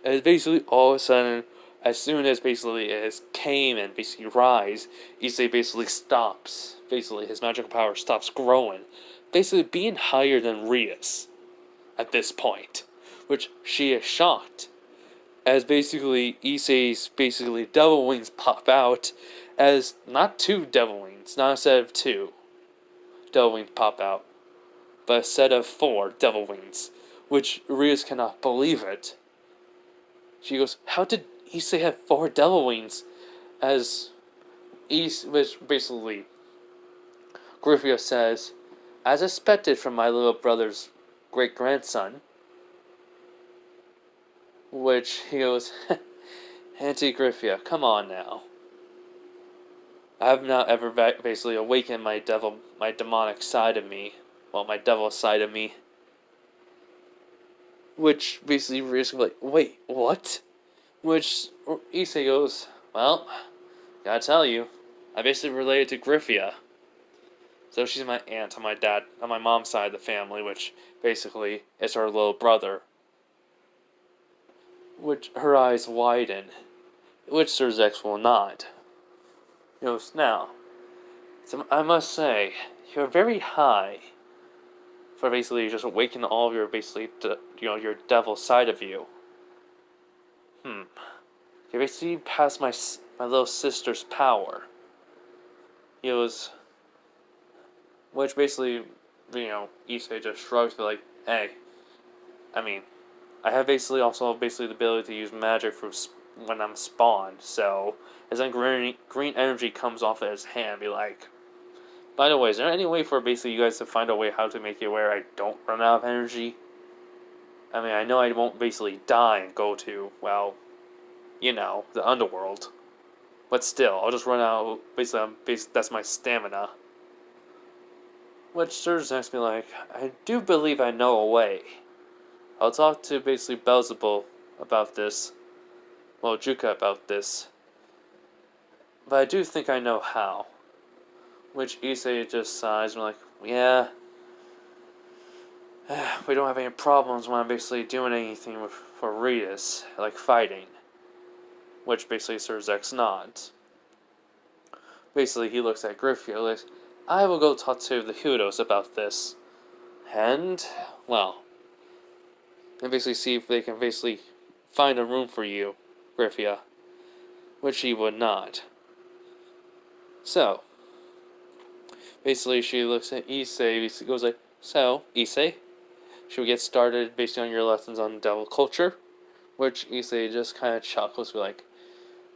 And it's basically all of a sudden, as soon as basically it came and basically rise, Issei basically stops. Basically, his magical power stops growing, basically being higher than Ria's at this point, which she is shocked. As basically Issei's basically devil wings pop out, as not two devil wings, not a set of two devil wings pop out, but a set of 4 devil wings, which Rias cannot believe it. She goes, "How did Issei have 4 devil wings?" As which basically Griffith says, "As expected from my little brother's great grandson." Which he goes, "Auntie Griffith, come on now. I have not ever basically awakened my demonic side of me. Well, my devil side of me." Which basically Rias like, "Wait, what?" Which Issei goes, "Well, gotta tell you, I basically related to Griffia. So she's my aunt on my mom's side of the family, which basically is her little brother." Which her eyes widen, which Sir Zex will not. He goes, "Now, so I must say, you're very high for basically just awakening all of your your devil side of you. You basically passed my little sister's power." He goes, which basically, Issei just shrugs, like, "Hey, I mean, I have also the ability to use magic when I'm spawned, so as then green energy comes off of his hand, be like, by the way, is there any way for basically you guys to find a way how to make it where I don't run out of energy? I mean, I know I won't basically die and go to, well, the underworld, but still, I'll just run out, that's my stamina." Which Sir Zex be like, "I do believe I know a way. I'll talk to basically Beelzebub about this. Well, Juka about this. But I do think I know how." Which Issei just sighs and like, "Yeah. We don't have any problems when I'm basically doing anything for Rias, like fighting." Which basically Sir Zex nods. Basically, he looks at Griffith like, "I will go talk to the Hudos about this. And, well, and basically see if they can basically find a room for you, Griffia." Which he would not. So, basically she looks at Issei, basically goes like, "So, Issei, should we get started based on your lessons on devil culture?" Which Issei just kind of chuckles, like,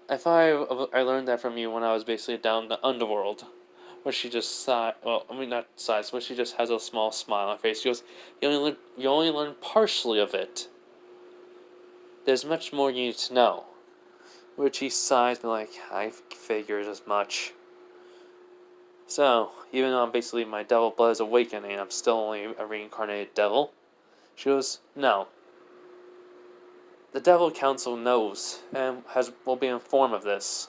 "I thought I learned that from you when I was basically down the underworld." Which she just sigh. Well, I mean not sighs, but she just has a small smile on her face. She goes, You only learn partially of it. There's much more you need to know." Which he sighs, but like, "I figured as much. So, even though basically my devil blood is awakening, I'm still only a reincarnated devil." She goes, "No. The Devil Council knows and will be informed of this."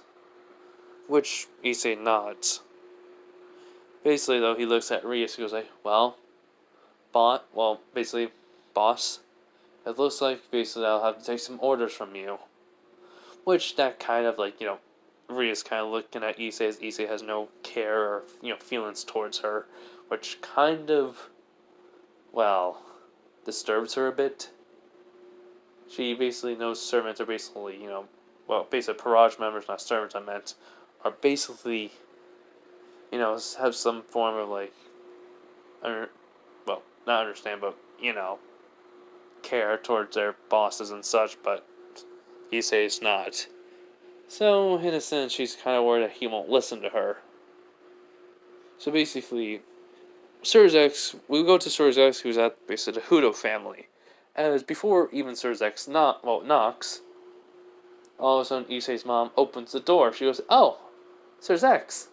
Which Issei nods. Basically, though, he looks at Rias. He goes like, "Well, basically, boss, it looks like basically I'll have to take some orders from you." Which that kind of like, Ria's kind of looking at Issei as Issei has no care or, feelings towards her. Which kind of, well, disturbs her a bit. She basically knows servants are basically, basically peerage members, not servants I meant, are basically, have some form of like, not understand, but, care towards their bosses and such, but Issei's not. So, in a sense, she's kind of worried that he won't listen to her. So basically, we go to Sir Zex, who's at basically the Hudo family. As before even Sir Zex knocks, all of a sudden Issei's mom opens the door. She goes, "Oh, Sir Zex."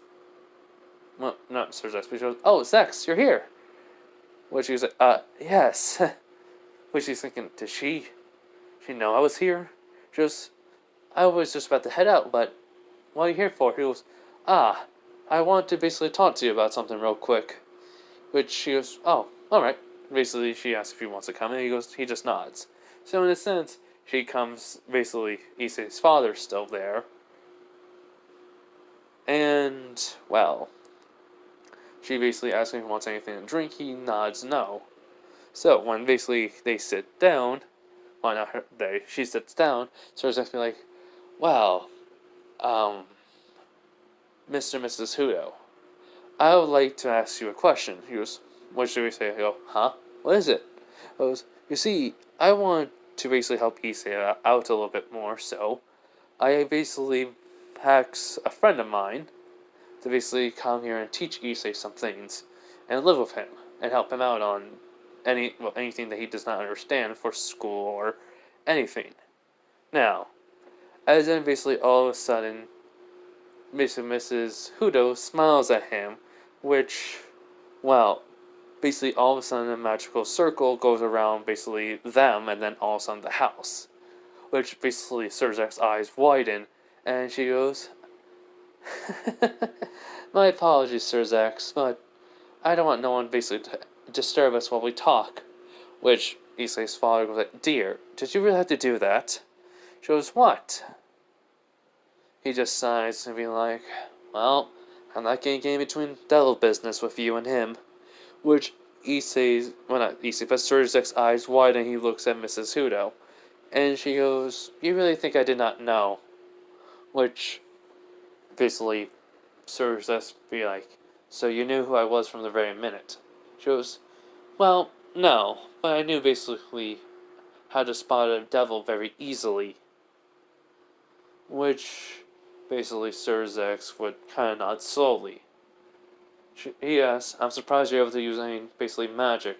Well, not Sir Zex, but she goes, "Oh, Zex, you're here." Which she was like, yes." Which she's thinking, did she know I was here? She goes, "I was just about to head out, but what are you here for?" He goes, I want to basically talk to you about something real quick." Which she goes, "Oh, alright." Basically, she asks if he wants to come, and he just nods. So in a sense, she comes, basically, Issei's father's still there. And, well, she basically asks him if he wants anything to drink. He nods no. So, when basically they sit down, well, not her, she sits down, so it's actually like, well, Mr. and Mrs. Hudo, I would like to ask you a question. He goes, what should we say? I go, huh? What is it? He goes, you see, I want to basically help Issei out a little bit more, so I basically asked a friend of mine to basically come here and teach Issei some things, and live with him, and help him out on anything that he does not understand for school or anything. Now, as then basically all of a sudden, Mrs. Hudo smiles at him, which, well, basically all of a sudden a magical circle goes around basically them and then all of a sudden the house. Which basically Surzek's eyes widen and she goes, my apologies, Surzek, but I don't want no one basically to disturb us while we talk. Which Issei's father goes like, dear, did you really have to do that? She goes, what? He just sighs and be like, well, I'm not getting in between devil business with you and him. Which Issei's, well not Issei, but Surzek's eyes widen and he looks at Mrs. Hudo. And she goes, you really think I did not know? Which, basically, Surzek be like, so you knew who I was from the very minute? She goes, well, no, but I knew basically how to spot a devil very easily. Which, basically, Surzek would kind of nod slowly. He asks, I'm surprised you're able to use any, basically, magic.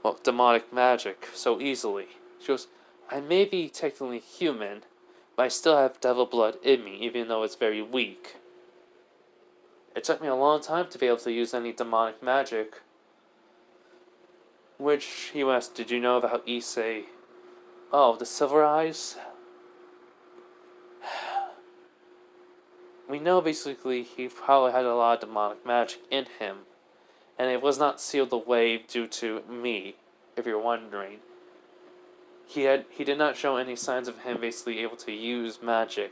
Well, demonic magic, so easily. She goes, I may be technically human, but I still have devil blood in me, even though it's very weak. It took me a long time to be able to use any demonic magic. Which, he asked, did you know about Issei? Oh, the Silver Eyes? We know basically he probably had a lot of demonic magic in him, and it was not sealed away due to me, if you're wondering. He did not show any signs of him basically able to use magic.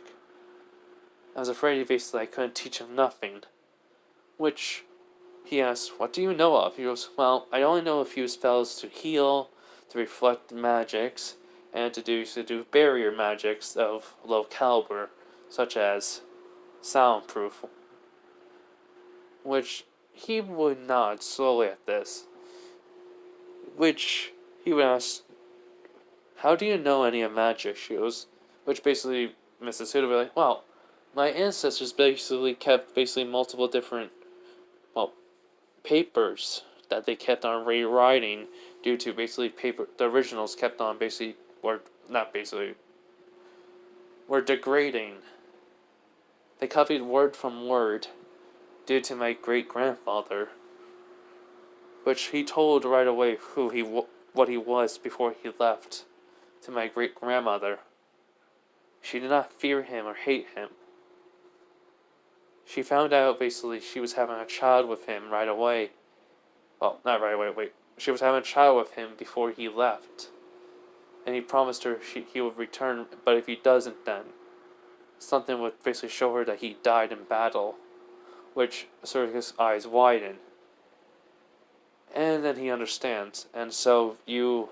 I was afraid basically I couldn't teach him nothing. Which, he asked, what do you know of? He goes, well, I only know a few spells to heal, to reflect magics, and to do barrier magics of low caliber, such as soundproof. Which, he would nod slowly at this. Which, he would ask, how do you know any of magic? She goes, which basically, Mrs. Hudo would be like, well, my ancestors basically kept basically multiple different, well, papers that they kept on rewriting due to basically the originals kept on basically, or not basically, were degrading. They copied word from word due to my great-grandfather, which he told right away what he was before he left to my great-grandmother. She did not fear him or hate him. She found out basically she was having a child with him right away. Well, not right away, wait. She was having a child with him before he left. And he promised her he would return, but if he doesn't then something would basically show her that he died in battle. Which sort of his eyes widen. And then he understands. And so your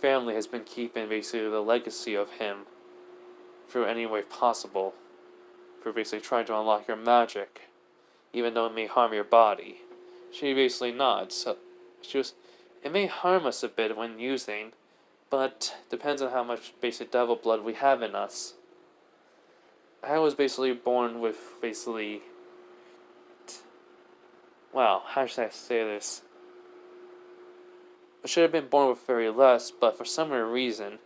family has been keeping basically the legacy of him through any way possible. For basically trying to unlock your magic, even though it may harm your body. She basically nods. So she goes, it may harm us a bit when using, but depends on how much basic devil blood we have in us. I was basically born with basically, wow, how should I say this? I should have been born with very less, but for some reason,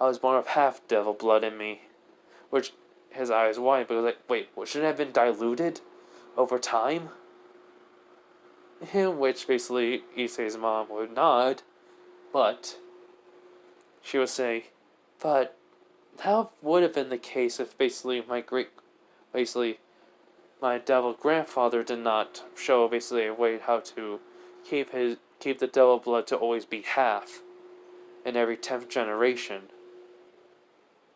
I was born with half devil blood in me, which his eyes wide, but he was like, wait, what, shouldn't it have been diluted over time? In which basically Issei's mom would nod, but she would say, but that would have been the case if basically my devil grandfather did not show basically a way how to keep the devil blood to always be half. in every 10th generation.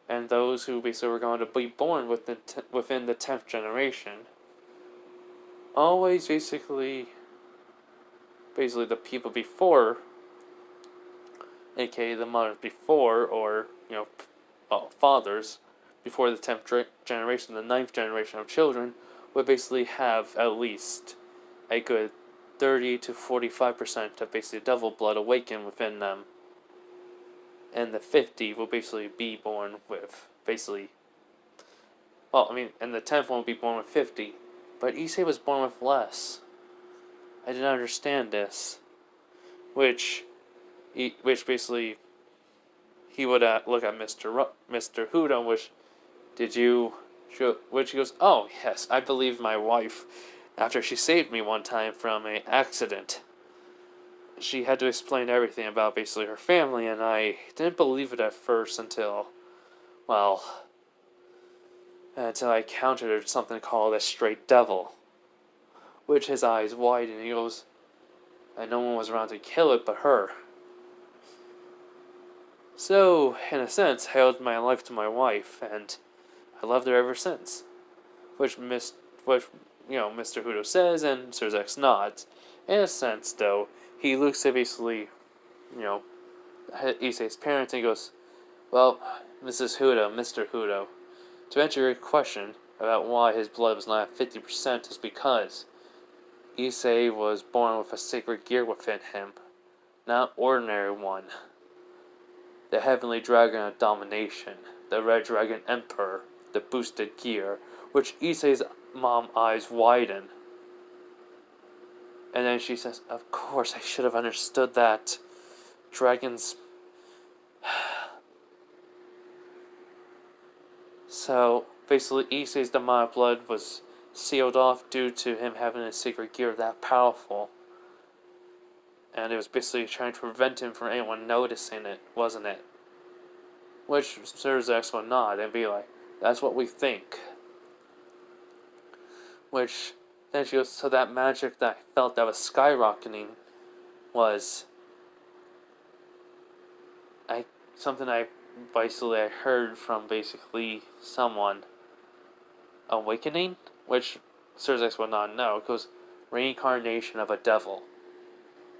And those who basically were going to be born within the 10th generation always basically the people before, aka the mothers before, or fathers before the 10th generation, the 9th generation of children, would basically have at least a good 30 to 45% of basically devil blood awaken within them. And the 50 will basically be born with and the 10th one will be born with 50. But Issei was born with less. I didn't understand this. Which basically, he would look at Mr. Hudo, which he goes, oh yes, I believe my wife, after she saved me one time from an accident. She had to explain everything about basically her family, and I didn't believe it at first until I encountered something called a straight devil, which his eyes widened, and he goes, and no one was around to kill it but her. So, in a sense, I owed my life to my wife, and I loved her ever since. Which Mr. Hudo says, and Sir Zex nods. In a sense, though, he looks at basically, Issei's parents, and he goes, well, Mrs. Hudo, Mr. Hudo, to answer your question about why his blood was not at 50% is because Issei was born with a sacred gear within him, not ordinary one. The heavenly dragon of domination, the red dragon emperor, the boosted gear, which Issei's mom eyes widen. And then she says, of course I should have understood that. Dragons... So, basically Issei's demonic blood was sealed off due to him having a secret gear that powerful. And it was basically trying to prevent him from anyone noticing it, wasn't it? Which Sir Zex would nod and be like, that's what we think. Which, then she goes, so that magic that I felt that was skyrocketing was something I heard from basically someone. Awakening? Which Sir Zex would not know, because reincarnation of a devil.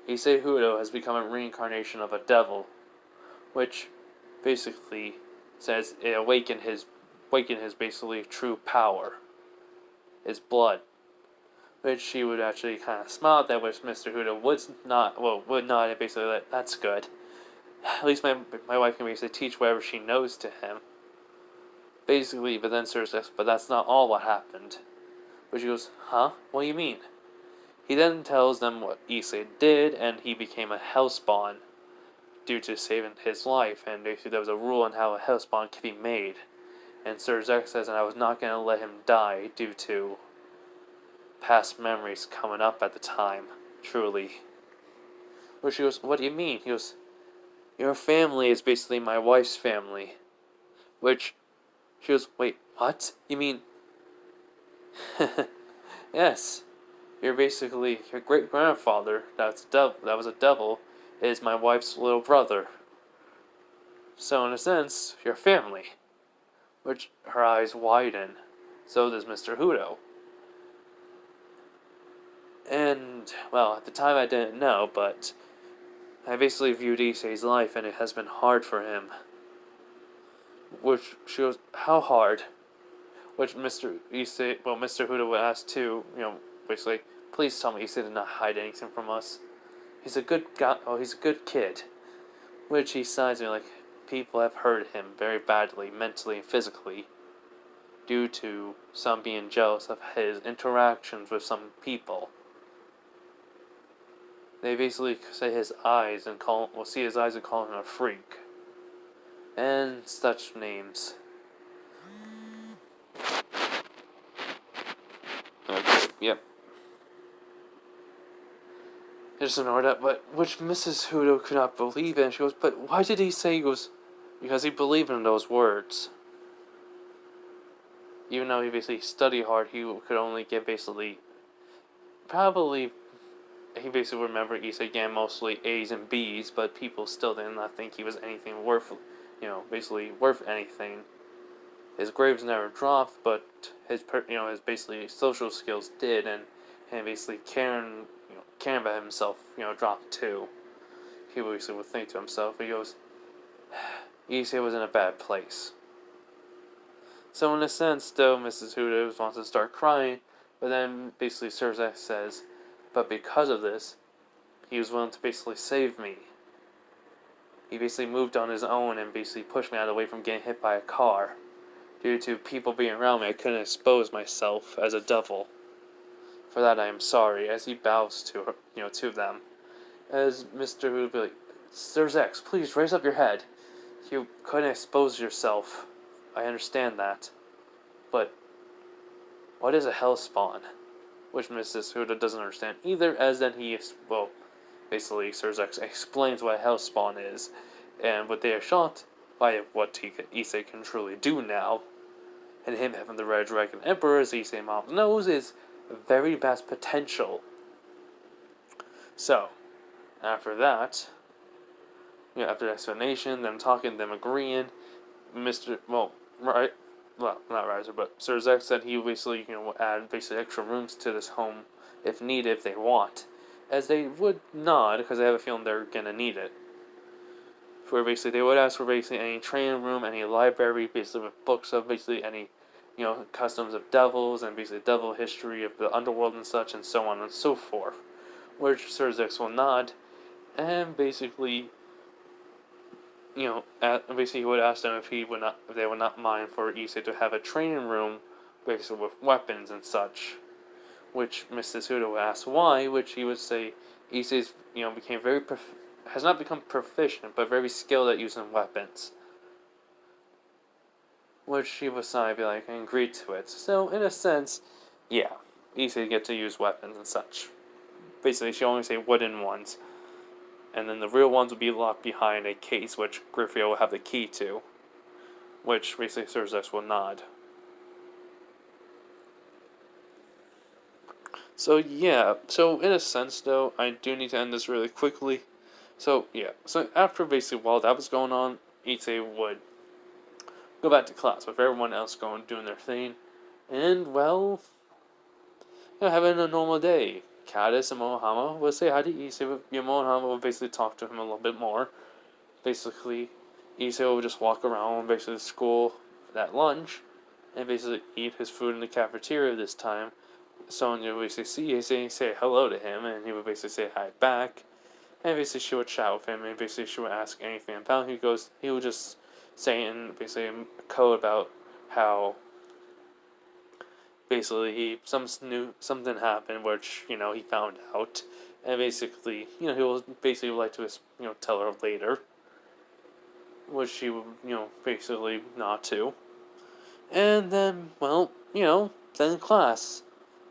Issei Hudo has become a reincarnation of a devil, which basically says it awakened his basically true power, his blood. Which she would actually kind of smile at that, which Mr. Hudo would not, and basically like, that's good. At least my wife can basically teach whatever she knows to him. Basically, but then Sir says, but that's not all what happened. But she goes, huh? What do you mean? He then tells them what Issei did, and he became a hellspawn due to saving his life, and basically there was a rule on how a hellspawn could be made. And Sir Zex says, and I was not going to let him die due to past memories coming up at the time, truly. But she goes, what do you mean? He goes, your family is basically my wife's family. Which, she goes, wait, what? You mean... Yes. You're basically, your great-grandfather, that was a devil, is my wife's little brother. So in a sense, your family. Which, her eyes widen. So does Mr. Hudo. And, well, at the time I didn't know, but I basically viewed Issei's life, and it has been hard for him. Which, she goes, how hard? Which Mr. Hudo would ask too, basically, please tell me Issei did not hide anything from us. He's a good guy, he's a good kid. Which he sighs and like, people have hurt him very badly, mentally and physically, due to some being jealous of his interactions with some people. They basically say his eyes and see his eyes and call him a freak. And such names. Okay, yep. I just ignored that, but which Mrs. Hudo could not believe it. And she goes, but why did he say? He goes, because he believed in those words. Even though he basically studied hard, he could only get basically, probably he basically remembered Issei getting mostly A's and B's, but people still did not think he was anything worth, basically worth anything. His grades never dropped, but his basically social skills did, and basically caring about himself, dropped too. He basically would think to himself, he goes, Issei was in a bad place. So in a sense, though, Mrs. Huda wants to start crying, but then basically Surzek says, but because of this, he was willing to basically save me. He basically moved on his own and basically pushed me out of the way from getting hit by a car. Due to people being around me, I couldn't expose myself as a devil. For that I am sorry, as he bows to them. As Mr. Huda would be like, Surzek, please raise up your head. You couldn't expose yourself. I understand that. But what is a hellspawn? Which Mrs. Huda doesn't understand either, as then basically Surzek explains what a hellspawn is, and what they are shocked by what Issei can truly do now. And him having the Red Dragon Emperor, as Issei Mom knows, is very vast potential. So, after that, after the explanation, them talking, them agreeing, not Riser, but Surzek said he basically, add basically extra rooms to this home if needed, if they want. As they would nod, because they have a feeling they're gonna need it. For basically, they would ask for basically any training room, any library, basically with books of basically any, customs of devils, and basically devil history of the underworld and such, and so on and so forth. Which Surzek will nod, and basically, basically he would ask them if they would not mind for Issei to have a training room, basically with weapons and such. Which Mrs. Huda would ask why, which he would say Issei's, has not become proficient, but very skilled at using weapons. Which she would sigh, be like, and agree to it. So in a sense, yeah, Issei get to use weapons and such. Basically, she only say wooden ones. And then the real ones will be locked behind a case, which Griffio will have the key to. Which basically Surzek will nod. So yeah, so in a sense though, I do need to end this really quickly. So yeah, so after basically while that was going on, Issei would go back to class with everyone else doing their thing. And well, having a normal day. Caddis and Mohama will say hi to Issei, but Mohama will basically talk to him a little bit more. Basically, Issei will just walk around basically school at lunch, and basically eat his food in the cafeteria this time. Sonya would basically see Issei, say hello to him, and he would basically say hi back. And basically she would chat with him, and basically she would ask anything about him. He would just say in basically a code about how basically something happened, which he found out, and basically he will basically like to tell her later, which she would basically not to, and then then class.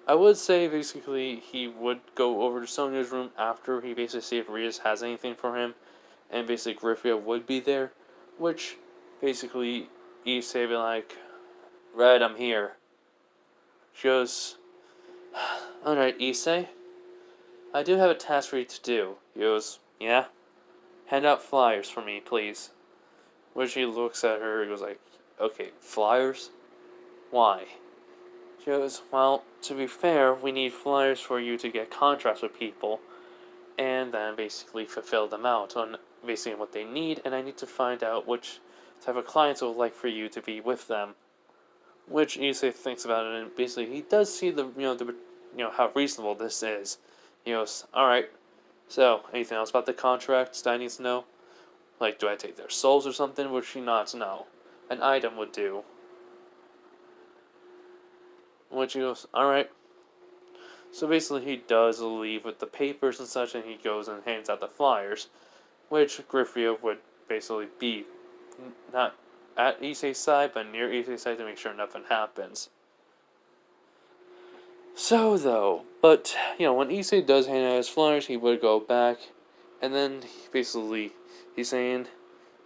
I would say basically he would go over to Sonya's room after he basically see if Rias has anything for him, and basically Griffio would be there, which basically Issei be like, Red, I'm here. She goes, alright, Issei, I do have a task for you to do. He goes, yeah? Hand out flyers for me, please. When she looks at her, he goes like, okay, flyers? Why? She goes, well, to be fair, we need flyers for you to get contracts with people, and then basically fulfill them out on basically what they need, and I need to find out which type of clients would like for you to be with them. Which Issei thinks about it, and basically he does see how reasonable this is. He goes, alright, so anything else about the contracts that I need to know? Like, do I take their souls or something? Would she not know? An item would do. Which he goes, alright. So basically he does leave with the papers and such, and he goes and hands out the flyers, which Griffio would basically be not at Issei's side, but near Issei's side to make sure nothing happens. So though, but when Issei does hand out his flyers, he would go back, and then he's saying,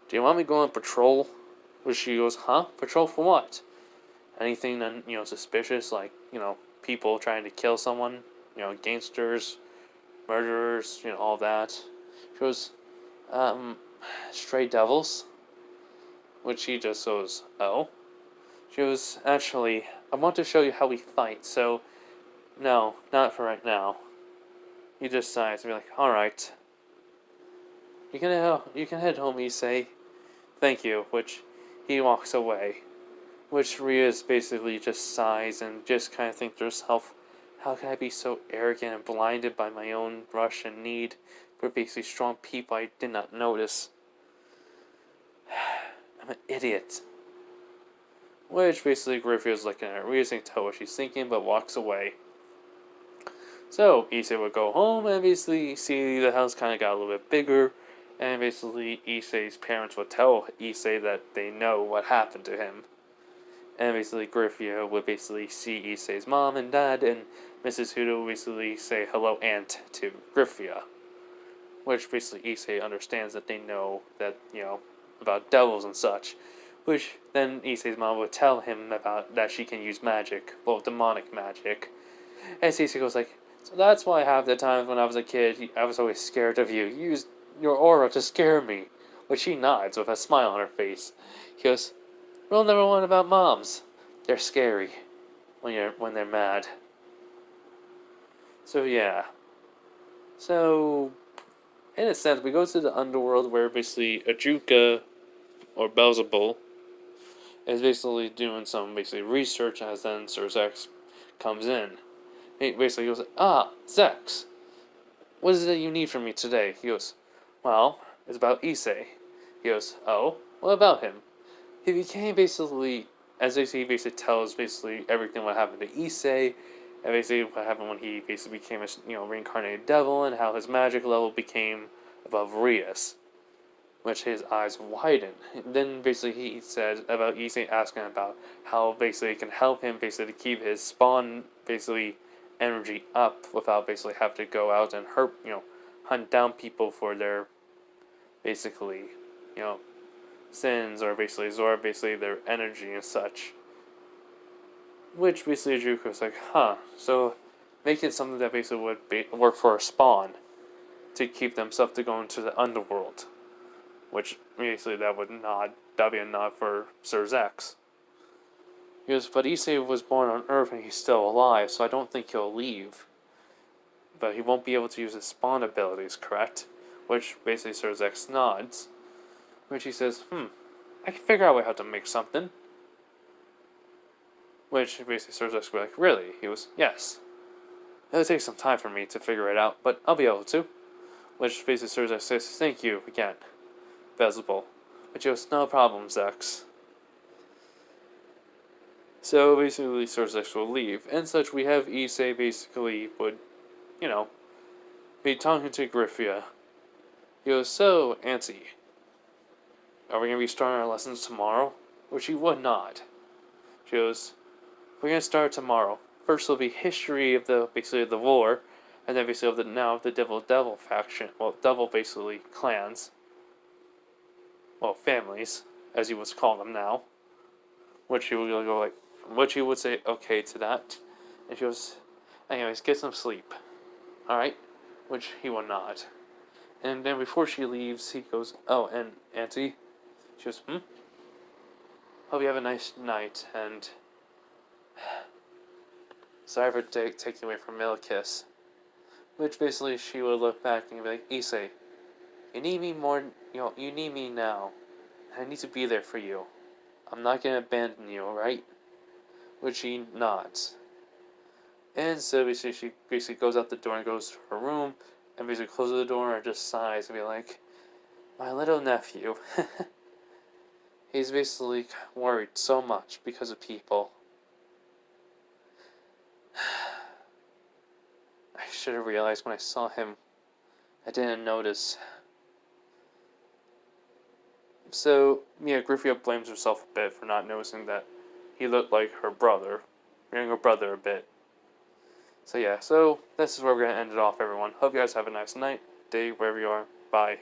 "Do you want me to go on patrol?" Which she goes, "Huh? Patrol for what? Anything suspicious, like people trying to kill someone, gangsters, murderers, all that. She goes, um, stray devils? Which he just goes, oh? She goes, actually, I want to show you how we fight, so no, not for right now. He just sighs and be like, alright. You can head home, Issei. Thank you, which he walks away. Which Ria's basically just sighs and just kind of thinks to herself, how can I be so arrogant and blinded by my own rush and need for basically strong people I did not notice? I'm an idiot. Which basically Griffia's looking at her. Ria doesn't tell what she's thinking, but walks away. So, Issei would go home and basically see the house kind of got a little bit bigger. And basically, Issei's parents would tell Issei that they know what happened to him. And basically, Griffia would basically see Issei's mom and dad, and Mrs. Huda would basically say hello, aunt, to Griffia. Which basically Issei understands that they know that, about devils and such. Which then Issei's mom would tell him about that she can use magic, well, demonic magic. And Issei goes like, so that's why half the times when I was a kid, I was always scared of you. You used your aura to scare me. Which she nods with a smile on her face. He goes, rule number 1 about moms. They're scary when they're mad. So yeah. So in a sense, we go to the underworld where basically Ajuka or Beelzebul is basically doing some research as then Sir Zex comes in. He basically goes, Zex, what is it you need from me today? He goes, well, it's about Issei. He goes, oh, what about him? He became basically, as he basically tells everything what happened to Issei, and basically what happened when he basically became a reincarnated devil, and how his magic level became above Ria's, which his eyes widen. Then basically he said about Issei asking about how basically it can help him basically to keep his spawn energy up without basically having to go out and hunt down people for their sins, or basically absorb their energy and such. Which basically Juko was like, so making something that basically would work for a spawn to keep themselves to go into the underworld. Which basically that'd be a nod for Sir Zex. He goes, but Issei was born on Earth and he's still alive, so I don't think he'll leave. But he won't be able to use his spawn abilities, correct? Which basically Sir Zex nods. Which he says, I can figure out a way how to make something. Which basically Sir Zex will be like, really? He goes, yes. It'll take some time for me to figure it out, but I'll be able to. Which basically Sir Zex says, thank you again, Beelzebul. Which he goes, no problem, Zex. So basically Sir Zex will leave. And such, we have Issei basically would, be talking to Griffia. He goes, so, Auntie, are we going to be starting our lessons tomorrow? Which he would not. She goes, we're going to start tomorrow. First will be history of the war, and then basically of the Devil faction. Well, Devil basically clans. Well, families, as you would call them now. Which he would go like, which he would say okay to that. And she goes, anyways, get some sleep. Alright? Which he will not. And then before she leaves, he goes, oh, and Auntie? She goes, hope you have a nice night, and sorry for taking away from Milikiss. Which basically she would look back and be like, Issei, you need me more, you need me now. I need to be there for you. I'm not going to abandon you, alright? Which he nods. And so basically she basically goes out the door and goes to her room, and basically closes the door and just sighs and be like, my little nephew. He's basically worried so much because of people. I should have realized when I saw him. I didn't notice. So, Griffia blames herself a bit for not noticing that he looked like her brother. Younger brother a bit. So yeah, this is where we're going to end it off, everyone. Hope you guys have a nice night, day, wherever you are. Bye.